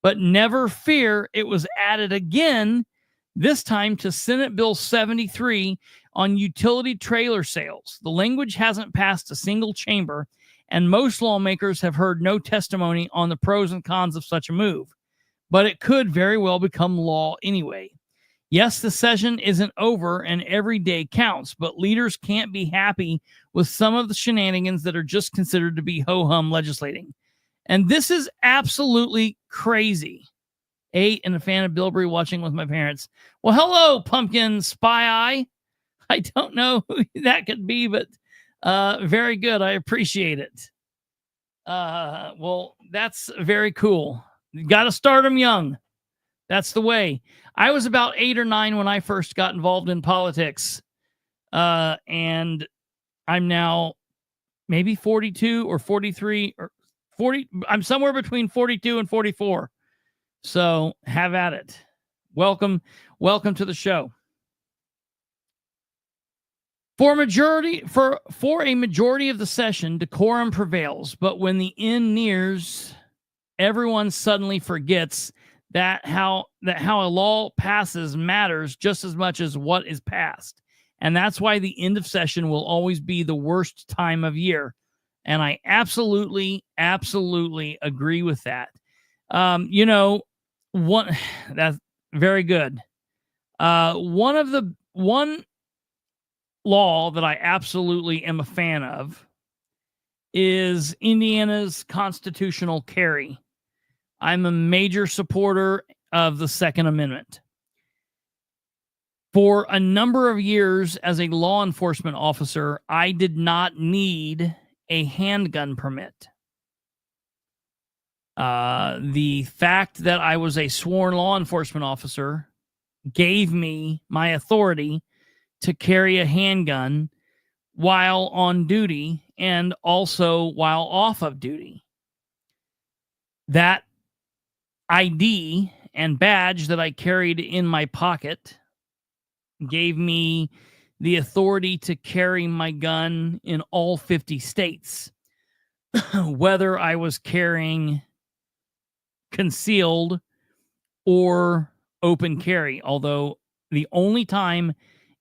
But never fear, it was added again, this time to Senate Bill 73 on utility trailer sales. The language hasn't passed a single chamber, and most lawmakers have heard no testimony on the pros and cons of such a move. But it could very well become law anyway. Yes, the session isn't over and every day counts, but leaders can't be happy with some of the shenanigans that are just considered to be ho-hum legislating. And this is absolutely crazy. 8 and a fan of Bilbrey watching with my parents. Well, hello, Pumpkin Spy Eye. I don't know who that could be, but very good. I appreciate it. Well, that's very cool. You got to start them young. That's the way. I was about 8 or 9 when I first got involved in politics. And I'm now maybe 42 or 43 or 40. I'm somewhere between 42 and 44. So have at it. Welcome to the show. For a majority of the session, decorum prevails, but when the end nears, everyone suddenly forgets that how a law passes matters just as much as what is passed. And that's why the end of session will always be the worst time of year. And I absolutely agree with that. That's very good. One law that I absolutely am a fan of is Indiana's constitutional carry. I'm a major supporter of the Second Amendment. For a number of years as a law enforcement officer, I did not need a handgun permit. The fact that I was a sworn law enforcement officer gave me my authority to carry a handgun while on duty and also while off of duty. That ID and badge that I carried in my pocket gave me the authority to carry my gun in all 50 states, whether I was carrying concealed or open carry. Although the only time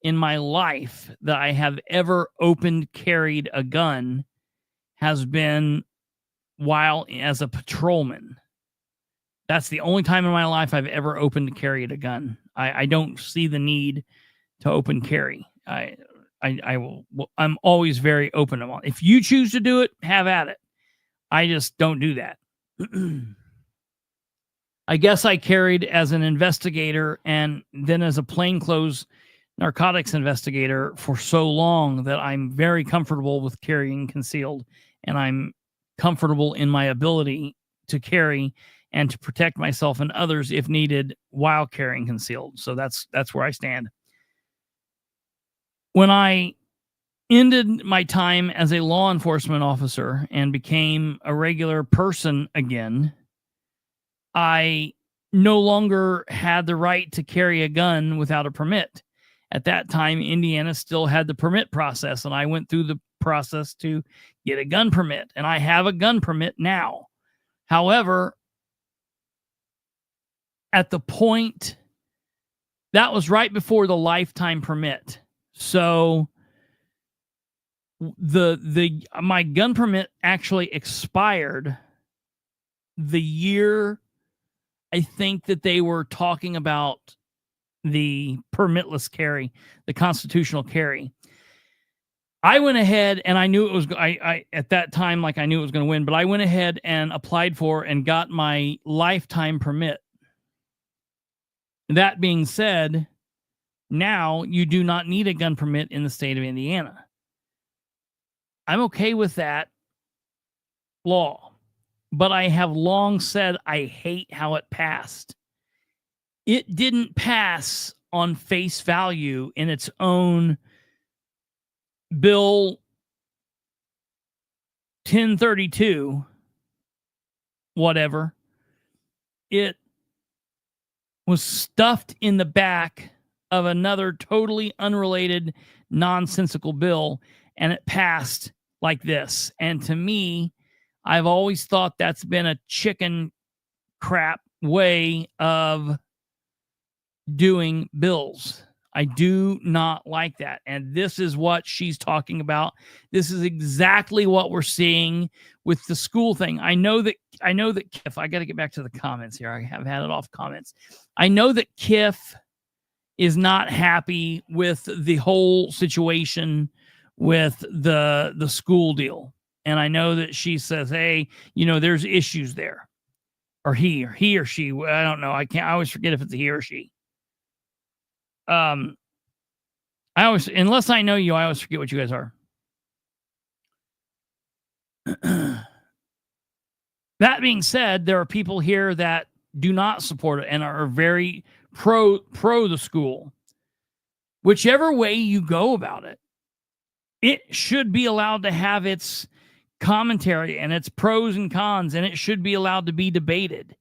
in my life that I have ever open carried a gun has been while as a patrolman. That's the only time in my life I've ever opened carried a gun. I don't see the need to open carry. I'm always very open about it. If you choose to do it, have at it. I just don't do that. I guess I carried as an investigator and then as a plainclothes narcotics investigator for so long that I'm very comfortable with carrying concealed, and I'm comfortable in my ability to carry and to protect myself and others if needed while carrying concealed. So that's where I stand. When I ended my time as a law enforcement officer and became a regular person again, I no longer had the right to carry a gun without a permit. At that time, Indiana still had the permit process, and I went through the process to get a gun permit, and I have a gun permit now. However, at the point, that was right before the lifetime permit. So my gun permit actually expired the year I think that they were talking about the permitless carry, the constitutional carry. I went ahead and I knew it was, I at that time, like I knew it was going to win, but I went ahead and applied for and got my lifetime permit. That being said, now you do not need a gun permit in the state of Indiana. I'm okay with that law, but I have long said I hate how it passed. It didn't pass on face value in its own Bill 1032, whatever. It was stuffed in the back of another totally unrelated, nonsensical bill, and it passed like this. And to me, I've always thought that's been a chicken crap way of doing bills. I do not like that. And this is what she's talking about. This is exactly what we're seeing with the school thing. I know that Kiff, I got to get back to the comments here. I have had it off comments. I know that Kiff is not happy with the whole situation with the school deal. And I know that she says, hey, there's issues there. Or he or she. I don't know. I always forget if it's a he or she. Unless I know you, I always forget what you guys are. That being said, there are people here that do not support it and are very pro the school. Whichever way you go about it, it should be allowed to have its commentary and its pros and cons, and it should be allowed to be debated.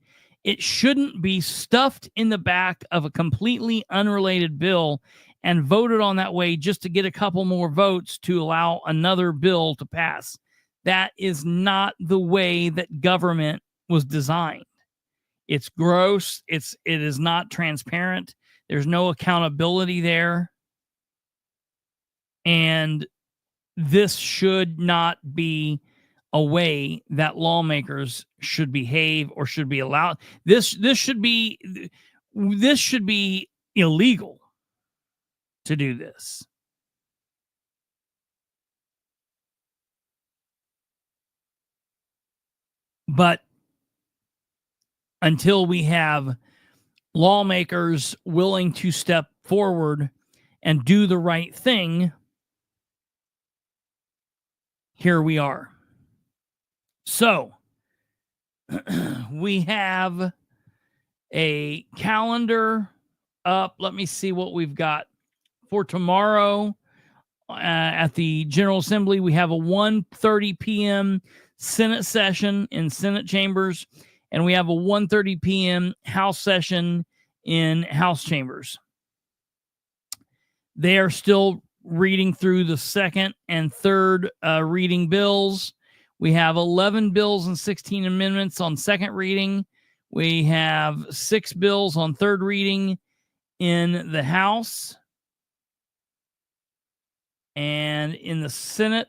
It shouldn't be stuffed in the back of a completely unrelated bill and voted on that way just to get a couple more votes to allow another bill to pass. That is not the way that government was designed. It's gross. It is not transparent. There's no accountability there. And this should not be a way that lawmakers should behave or should be allowed. This should be illegal to do this. But until we have lawmakers willing to step forward and do the right thing, here we are. So we have a calendar up. Let me see what we've got for tomorrow. At the General Assembly, we have a 1:30 p.m. Senate session in Senate chambers, and we have a 1:30 p.m. House session in House chambers. They are still reading through the second and third reading bills. We have 11 bills and 16 amendments on second reading. We have 6 bills on third reading in the House. And in the Senate,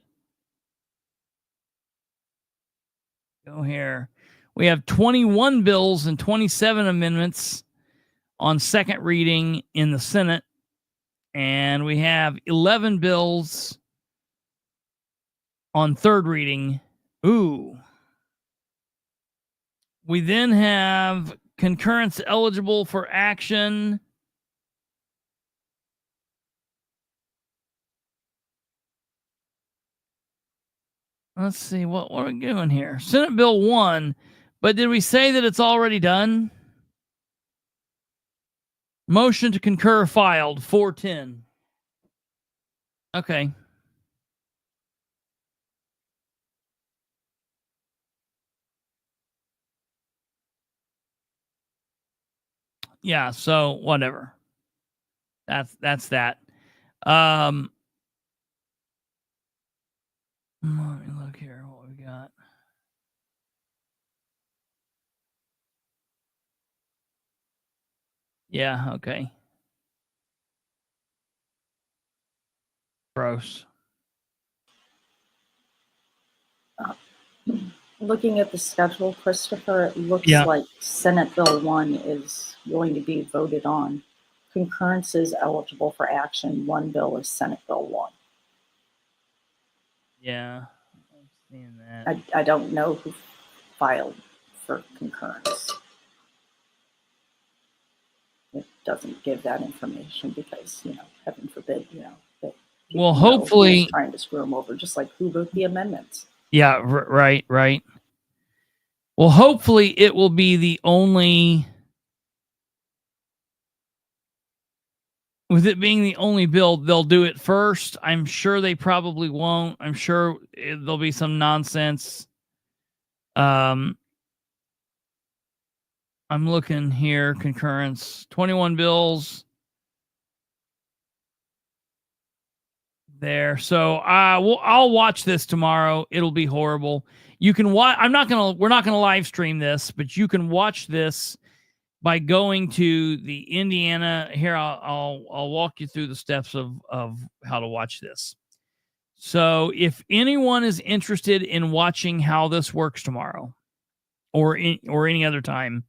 go here. We have 21 bills and 27 amendments on second reading in the Senate. And we have 11 bills on third reading. Ooh. We then have concurrence eligible for action. Let's see, what are we doing here? Senate Bill 1, but did we say that it's already done? Motion to concur filed, 410. Okay. Yeah, so whatever. That's that. Let me look here what we got. Yeah, okay. Gross. Looking at the schedule, Christopher, it looks like Senate Bill 1 is going to be voted on. Concurrence is eligible for action. One bill is Senate Bill 1. Yeah, I'm seeing that. I don't know who filed for concurrence. It doesn't give that information because, heaven forbid, that well, hopefully who's trying to screw them over, just like who wrote the amendments. Yeah, right. Well, hopefully it will be the only, with it being the only bill, they'll do it first. I'm sure they probably won't. I'm sure there'll be some nonsense. I'm looking here, concurrence, 21 bills there. So I'll watch this tomorrow. It'll be horrible. You can watch. We're not gonna live stream this, but you can watch this by going to the Indiana. Here, I'll walk you through the steps of how to watch this. So if anyone is interested in watching how this works tomorrow or any other time,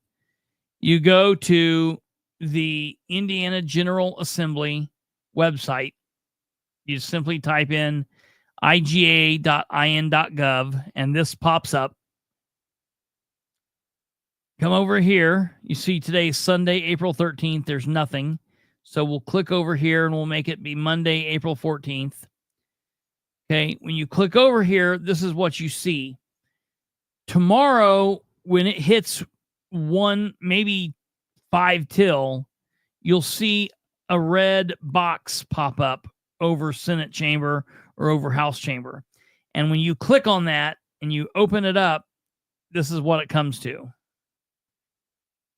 you go to the Indiana General Assembly website. You simply type in iga.in.gov and this pops up. Come over here. You see today is Sunday, April 13th. There's nothing. So we'll click over here and we'll make it be Monday, April 14th. Okay. When you click over here, this is what you see. Tomorrow, when it hits 1, maybe 5 till, you'll see a red box pop up over Senate chamber or over House chamber. And when you click on that and you open it up, this is what it comes to.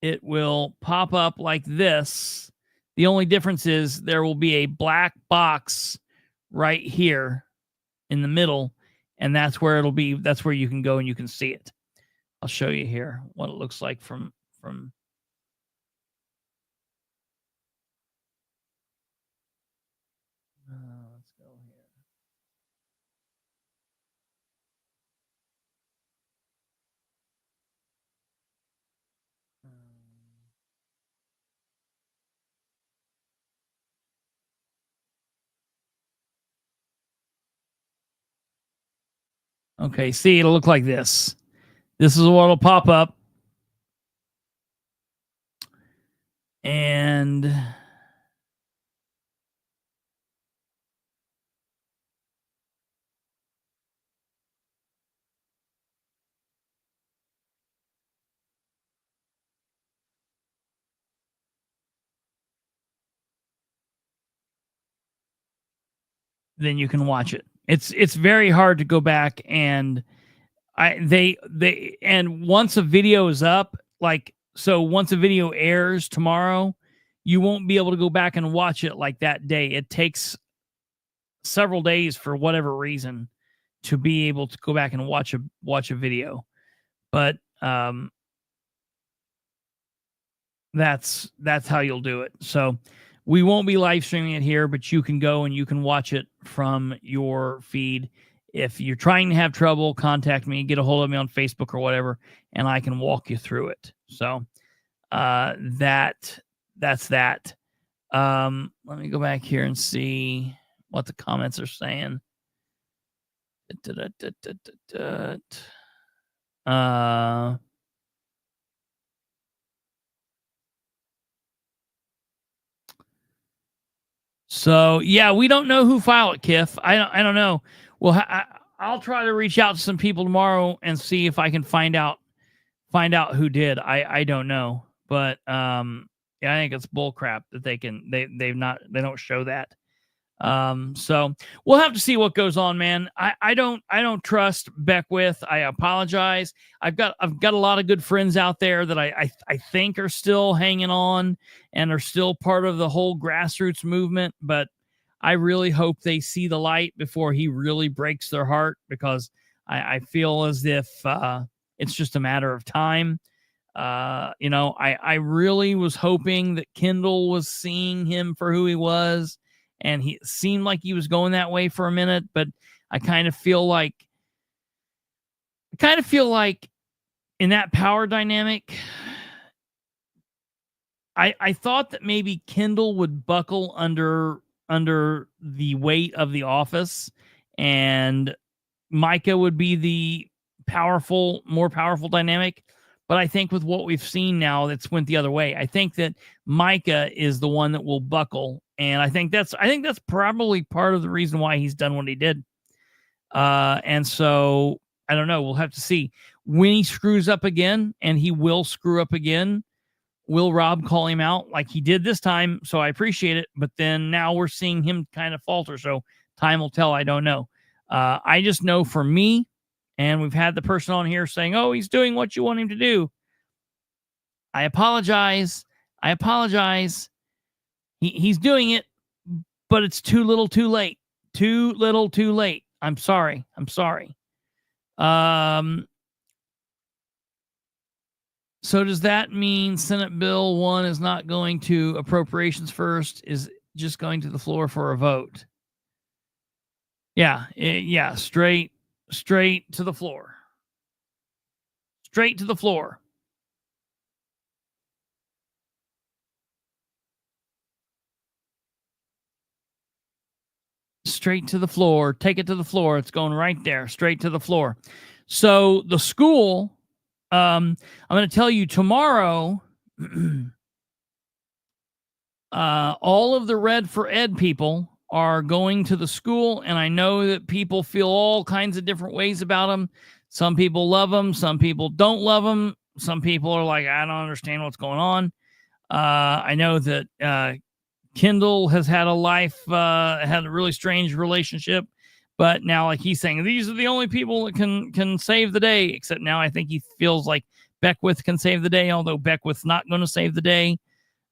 It will pop up like this. The only difference is there will be a black box right here in the middle, and that's where it'll be. That's where you can go and you can see it. I'll show you here what it looks like from let's go here. Okay, see, it'll look like this. This is what'll pop up. And then you can watch it. It's very hard to go back and and once a video is up, like, so once a video airs tomorrow, you won't be able to go back and watch it like that day. It takes several days for whatever reason to be able to go back and watch a video. But that's how you'll do it. So we won't be live streaming it here, but you can go and you can watch it from your feed. If you're trying to have trouble, contact me, get a hold of me on Facebook or whatever, and I can walk you through it. So that's that. Let me go back here and see what the comments are saying. So yeah, we don't know who filed it, Kiff. I don't know. Well, I'll try to reach out to some people tomorrow and see if I can find out who did. I don't know, but yeah, I think it's bull crap that they don't show that. So we'll have to see what goes on, man. I don't trust Beckwith. I apologize. I've got a lot of good friends out there that I think are still hanging on and are still part of the whole grassroots movement, but I really hope they see the light before he really breaks their heart, because I feel as if it's just a matter of time. I really was hoping that Kendall was seeing him for who he was, and he seemed like he was going that way for a minute, but I kind of feel like in that power dynamic, I thought that maybe Kendall would buckle under the weight of the office, and Micah would be the more powerful dynamic. But I think with what we've seen now, that's went the other way. I think that Micah is the one that will buckle, and I think that's probably part of the reason why he's done what he did. And so I don't know. We'll have to see when he screws up again, and he will screw up again. Will Rob call him out like he did this time? So I appreciate it. But then now we're seeing him kind of falter. So time will tell. I don't know. I just know for me, and we've had the person on here saying, oh, he's doing what you want him to do. I apologize. He's doing it, but it's too little too late. Too little too late. I'm sorry. So does that mean Senate Bill 1 is not going to appropriations first, is just going to the floor for a vote? Yeah, straight to the floor. Straight to the floor. Straight to the floor. Take it to the floor. It's going right there. Straight to the floor. So the school, I'm going to tell you tomorrow, all of the Red for Ed people are going to the school, and I know that people feel all kinds of different ways about them. Some people love them. Some people don't love them. Some people are like, I don't understand what's going on. I know that Kendall has had had a really strange relationship, but now, like he's saying, these are the only people that can save the day, except now I think he feels like Beckwith can save the day, although Beckwith's not going to save the day.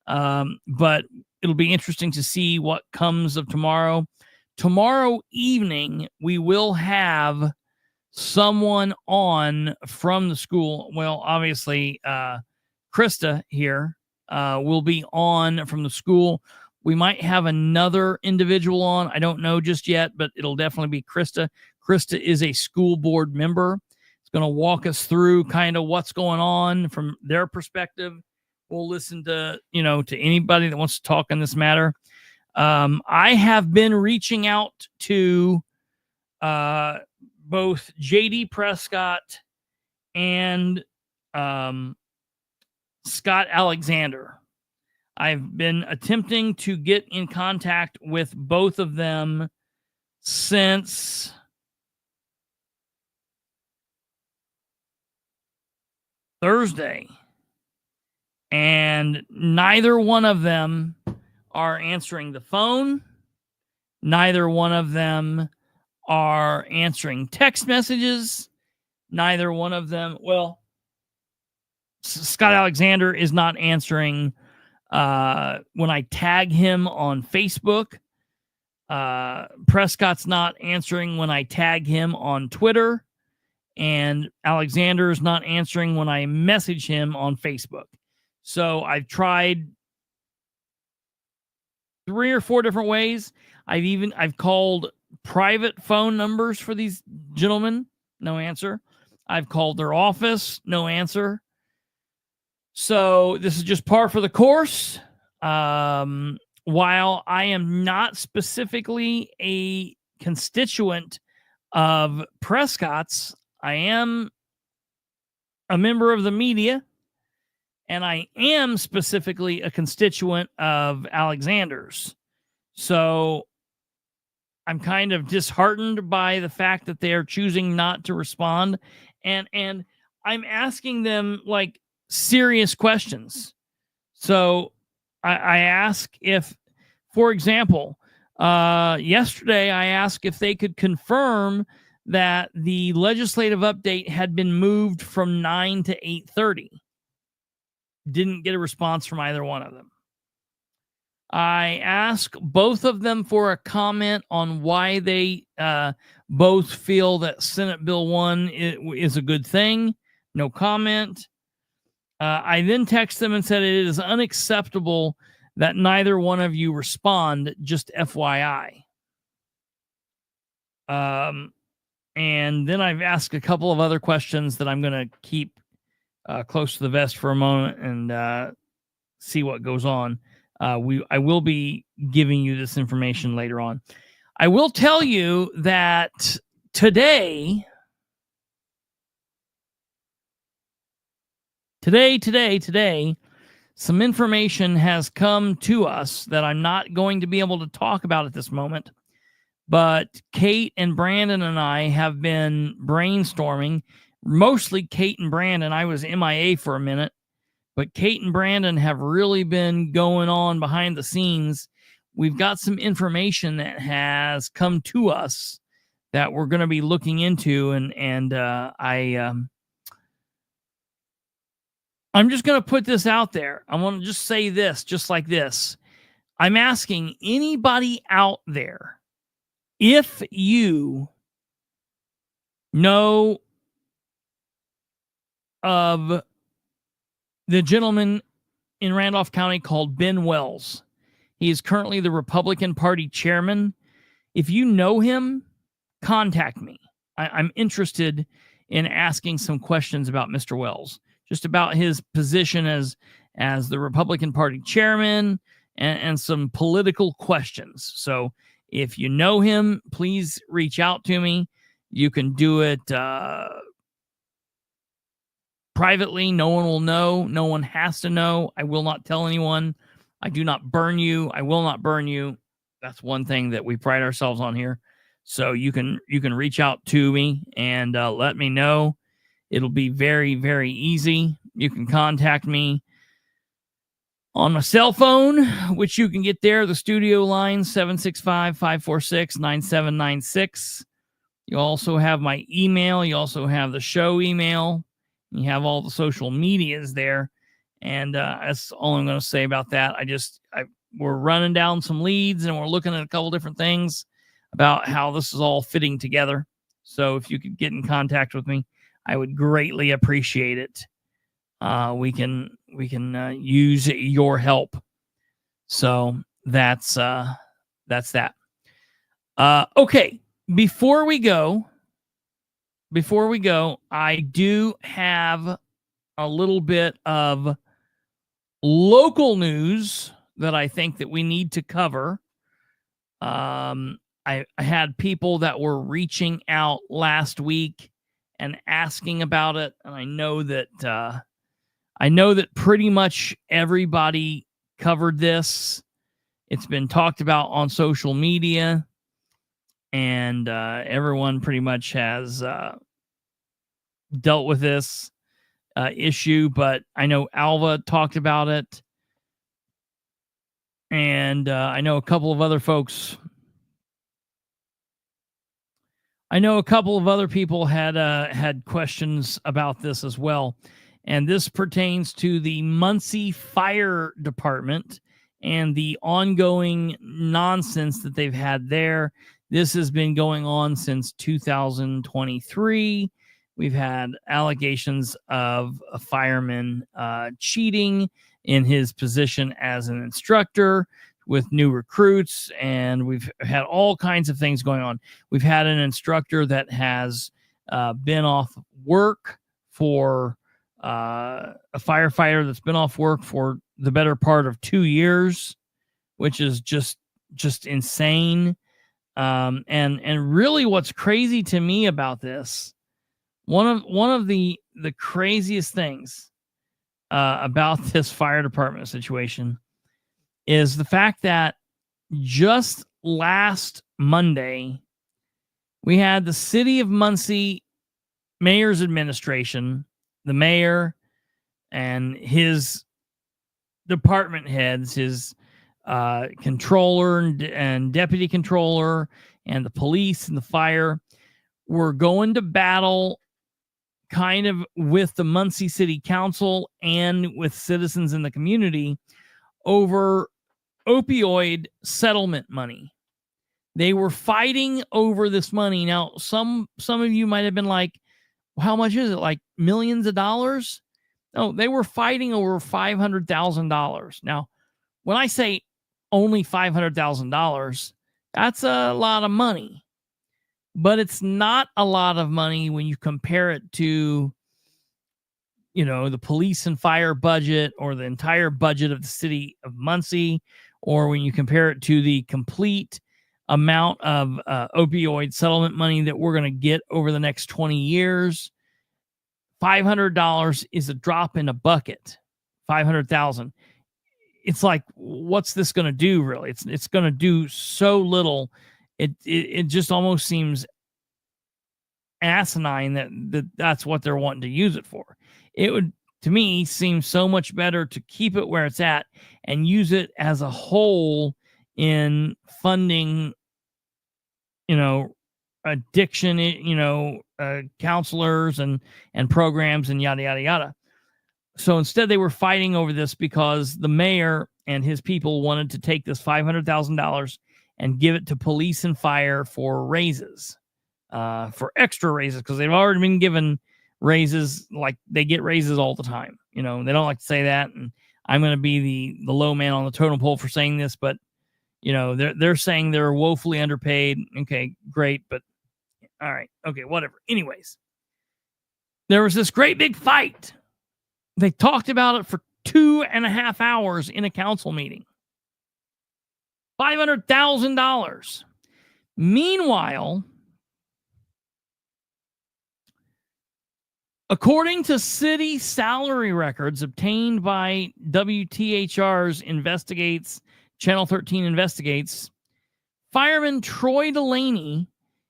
But it'll be interesting to see what comes of tomorrow. Tomorrow evening, we will have someone on from the school. Well, obviously, Krista here will be on from the school. We might have another individual on. I don't know just yet, but it'll definitely be Krista. Krista is a school board member. It's going to walk us through kind of what's going on from their perspective. We'll listen to anybody that wants to talk on this matter. I have been reaching out to both JD Prescott and Scott Alexander. I've been attempting to get in contact with both of them since Thursday, and neither one of them are answering the phone. Neither one of them are answering text messages. Neither one of them, well, Scott Alexander is not answering when I tag him on Facebook. Prescott's not answering when I tag him on Twitter. And Alexander's not answering when I message him on Facebook. So I've tried 3 or 4 different ways. I've called private phone numbers for these gentlemen. No answer. I've called their office. No answer. So this is just par for the course. While I am not specifically a constituent of Prescott's, I am a member of the media, and I am specifically a constituent of Alexander's. So I'm kind of disheartened by the fact that they are choosing not to respond. And I'm asking them like serious questions. So I ask if, for example, yesterday I asked if they could confirm that the legislative update had been moved from 9 to 8:30. Didn't get a response from either one of them. I asked both of them for a comment on why they both feel that Senate Bill 1 is a good thing. No comment. I then texted them and said it is unacceptable that neither one of you respond, just FYI. And then I've asked a couple of other questions that I'm going to keep close to the vest for a moment and see what goes on. I will be giving you this information later on. I will tell you that today, some information has come to us that I'm not going to be able to talk about at this moment. But Kate and Brandon and I have been brainstorming, mostly Kate and Brandon. I was MIA for a minute, but Kate and Brandon have really been going on behind the scenes. We've got some information that has come to us that we're going to be looking into, and I'm just going to put this out there. I want to just say this, just like this. I'm asking anybody out there, if you know of the gentleman in Randolph County called Ben Wells, he is currently the Republican Party chairman. If you know him, contact me. I'm interested in asking some questions about Mr. Wells, just about his position as the Republican Party chairman and some political questions. So if you know him, please reach out to me. You can do it privately. No one will know. No one has to know. I will not tell anyone. I do not burn you. I will not burn you. That's one thing that we pride ourselves on here. So you can reach out to me and let me know. It'll be very, very easy. You can contact me on my cell phone, which you can get there, the studio line, 765-546-9796. You also have my email. You also have the show email. You have all the social medias there. And that's all I'm going to say about that. We're running down some leads, and we're looking at a couple different things about how this is all fitting together. So if you could get in contact with me, I would greatly appreciate it. We can use your help. So that's that. Okay. Before we go, I do have a little bit of local news that I think that we need to cover. I had people that were reaching out last week and asking about it. And I know that pretty much everybody covered this. It's been talked about on social media, and everyone pretty much has dealt with this issue. But I know Alva talked about it, and I know a couple of other folks. I know a couple of other people had questions about this as well. And this pertains to the Muncie Fire Department and the ongoing nonsense that they've had there. This has been going on since 2023. We've had allegations of a fireman cheating in his position as an instructor with new recruits, and we've had all kinds of things going on. We've had an instructor that has been off work for a firefighter that's been off work for the better part of 2 years, which is just insane. And really what's crazy to me about this, one of the craziest things about this fire department situation is the fact that just last Monday, we had the city of Muncie mayor's administration, the mayor and his department heads, his controller and deputy controller, and the police and the fire were going to battle kind of with the Muncie City Council and with citizens in the community over opioid settlement money. They were fighting over this money. Now, some of you might have been like, how much is it? Like millions of dollars? No, they were fighting over $500,000. Now, when I say only $500,000, that's a lot of money. But it's not a lot of money when you compare it to, you know, the police and fire budget or the entire budget of the city of Muncie, or when you compare it to the complete amount of opioid settlement money that we're going to get over the next 20 years. $500 is a drop in a bucket. 500,000. It's like, what's this going to do? Really, it's going to do so little. It just almost seems asinine that's what they're wanting to use it for. It would, to me, seem so much better to keep it where it's at and use it as a whole in funding, addiction, counselors and programs and yada, yada, yada. So instead they were fighting over this because the mayor and his people wanted to take this $500,000 and give it to police and fire for raises, for extra raises, because they've already been given raises. Like, they get raises all the time. They don't like to say that. And I'm going to be the low man on the totem pole for saying this, but they're saying they're woefully underpaid. Okay, great. But all right. Okay, whatever. Anyways, there was this great big fight. They talked about it for 2.5 hours in a council meeting. $500,000. Meanwhile, according to city salary records obtained by WTHR's Channel 13 Investigates, fireman Troy Delaney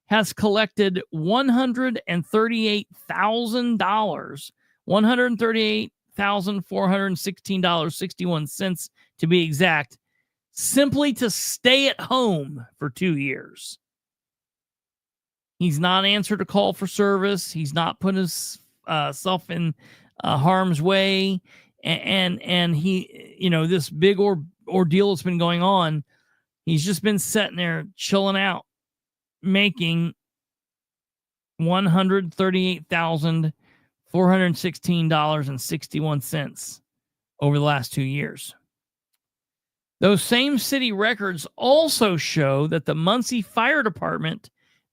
has collected $138,000, $138,416.61 to be exact, simply to stay at home for 2 years. He's not answered a call for service. He's not put his self in harm's way. And he, this big ordeal that's been going on, he's just been sitting there chilling out, making $138,416.61 over the last 2 years. Those same city records also show that the Muncie Fire Department,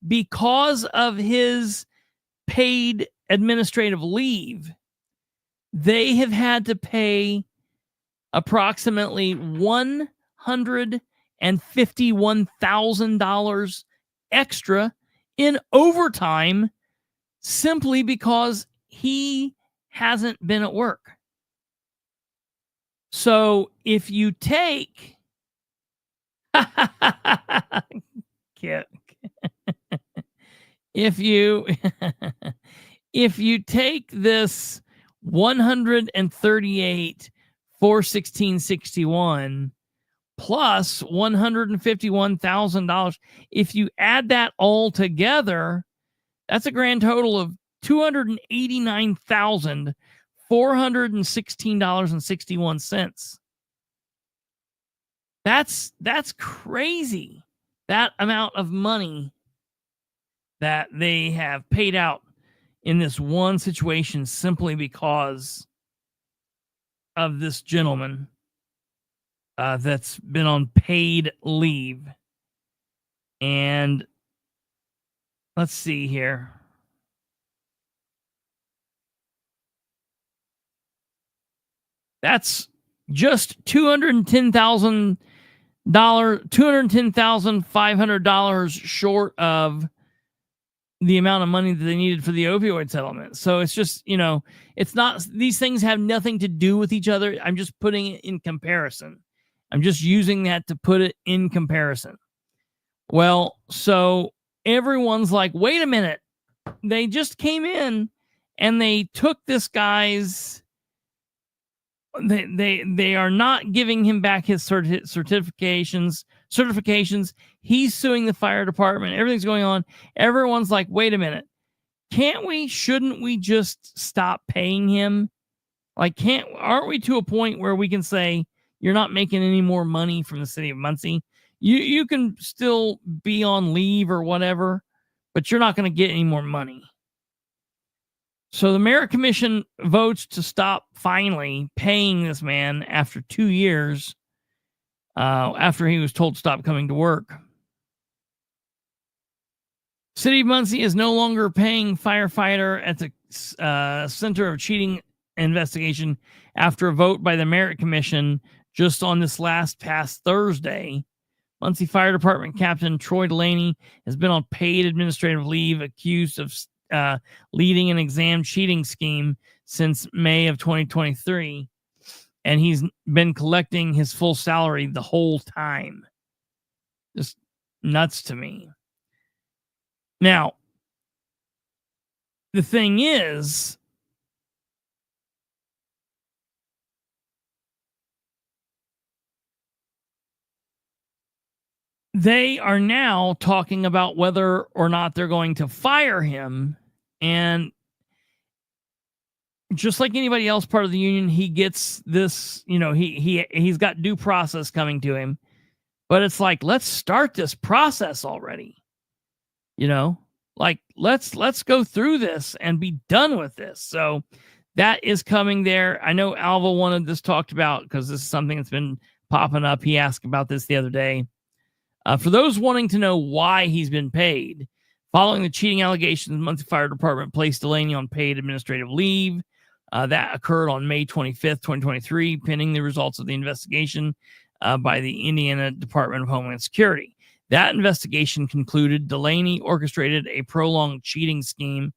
because of his paid administrative leave, they have had to pay approximately $151,000 extra in overtime simply because he hasn't been at work. So if you take if you if you take this 138 416.61 plus $151,000, if you add that all together, that's a grand total of $289,416.61. That's crazy. That amount of money that they have paid out in this one situation simply because of this gentleman that's been on paid leave. And let's see here. That's just $210,500 short of the amount of money that they needed for the opioid settlement. So it's just, it's not, these things have nothing to do with each other. I'm just putting it in comparison. I'm just using that to put it in comparison. Well, so everyone's like, wait a minute. They just came in and they took this guy's, they are not giving him back his certifications. He's suing the fire department. Everything's going on. Everyone's like, wait a minute. Shouldn't we just stop paying him? Like, aren't we to a point where we can say, you're not making any more money from the city of Muncie? You can still be on leave or whatever, but you're not going to get any more money. So the Merit Commission votes to stop finally paying this man after 2 years, after he was told to stop coming to work. City of Muncie is no longer paying firefighter at the Center of Cheating investigation after a vote by the Merit Commission just on this past Thursday. Muncie Fire Department Captain Troy Delaney has been on paid administrative leave, accused of leading an exam cheating scheme since May of 2023, and he's been collecting his full salary the whole time. Just nuts to me. Now, the thing is, they are now talking about whether or not they're going to fire him. And just like anybody else part of the union, he gets this, he's got due process coming to him. But it's like, let's start this process already. Like let's go through this and be done with this. So that is coming there. I know Alva wanted this talked about because this is something that's been popping up. He asked about this the other day. For those wanting to know why he's been paid, following the cheating allegations, the Muncie Fire Department placed Delaney on paid administrative leave. That occurred on May 25th, 2023, pending the results of the investigation by the Indiana Department of Homeland Security. That investigation concluded Delaney orchestrated a prolonged cheating scheme.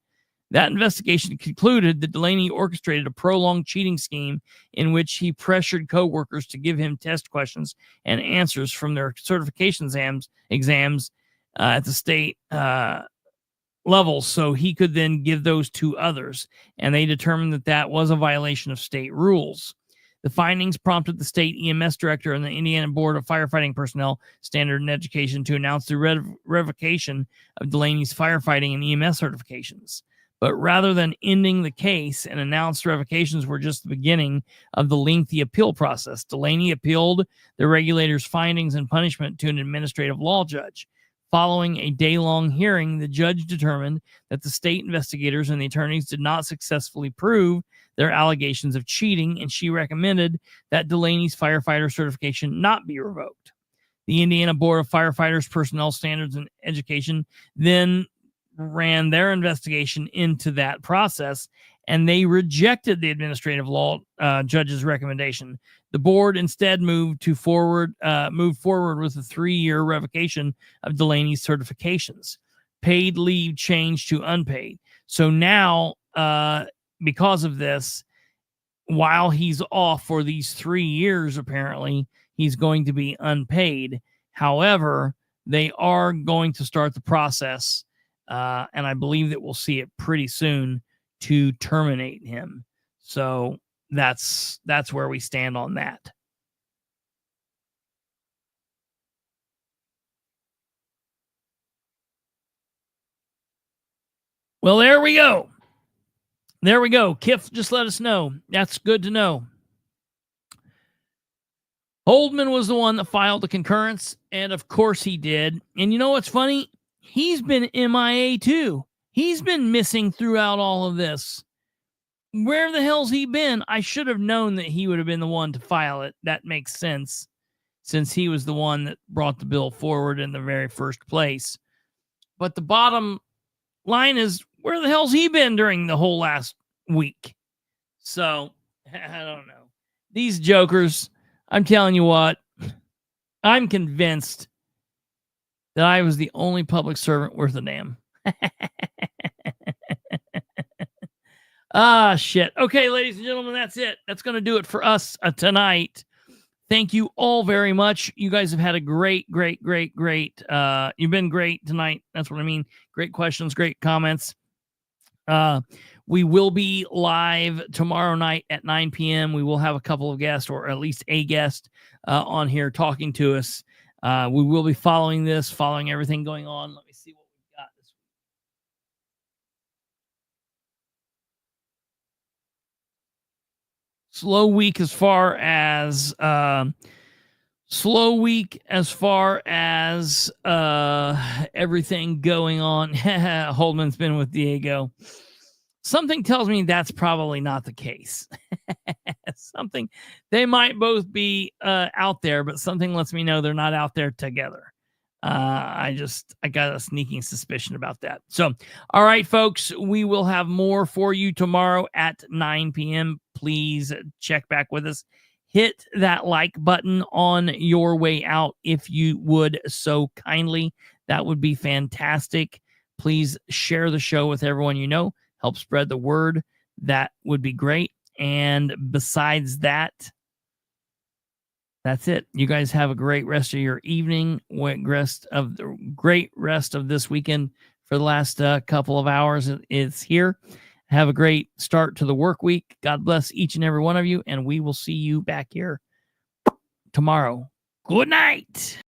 That investigation concluded that Delaney orchestrated a prolonged cheating scheme in which he pressured coworkers to give him test questions and answers from their certification exams at the state level, so he could then give those to others. And they determined that that was a violation of state rules. The findings prompted the state EMS director and the Indiana Board of Firefighting Personnel Standard and Education to announce the revocation of Delaney's firefighting and EMS certifications. But rather than ending the case and announced revocations were just the beginning of the lengthy appeal process, Delaney appealed the regulator's findings and punishment to an administrative law judge. Following a day-long hearing, the judge determined that the state investigators and the attorneys did not successfully prove their allegations of cheating, and she recommended that Delaney's firefighter certification not be revoked. The Indiana Board of Firefighters Personnel Standards and Education then ran their investigation into that process, and they rejected the administrative law judge's recommendation. The board instead moved forward with a 3-year revocation of Delaney's certifications. Paid leave changed to unpaid. So now, because of this, while he's off for these 3 years, apparently, he's going to be unpaid. However, they are going to start the process, and I believe that we'll see it pretty soon, to terminate him. So that's where we stand on that. Well, there we go. There we go. Kiff just let us know. That's good to know. Holdman was the one that filed the concurrence, and of course he did. And you know what's funny? He's been MIA too. He's been missing throughout all of this. Where the hell's he been? I should have known that he would have been the one to file it. That makes sense, since he was the one that brought the bill forward in the very first place. But the bottom line is, where the hell's he been during the whole last week? So, I don't know. These jokers, I'm telling you what, I'm convinced that I was the only public servant worth a damn. Shit. Okay, ladies and gentlemen, that's it. That's going to do it for us tonight. Thank you all very much. You guys have had a great. You've been great tonight. That's what I mean. Great questions, great comments. We will be live tomorrow night at 9 p.m. We will have a couple of guests, or at least a guest, on here talking to us. We will be following everything going on. Let me see what we've got this week. Slow week as far as everything going on. Holdman's been with Diego. Something tells me that's probably not the case. They might both be out there, but something lets me know they're not out there together. I got a sneaking suspicion about that. So, all right, folks, we will have more for you tomorrow at 9 p.m. Please check back with us. Hit that like button on your way out if you would so kindly. That would be fantastic. Please share the show with everyone you know. Help spread the word. That would be great. And besides that, that's it. You guys have a great rest of your evening. Great rest of this weekend. For the last couple of hours, it's here. Have a great start to the work week. God bless each and every one of you, and we will see you back here tomorrow. Good night.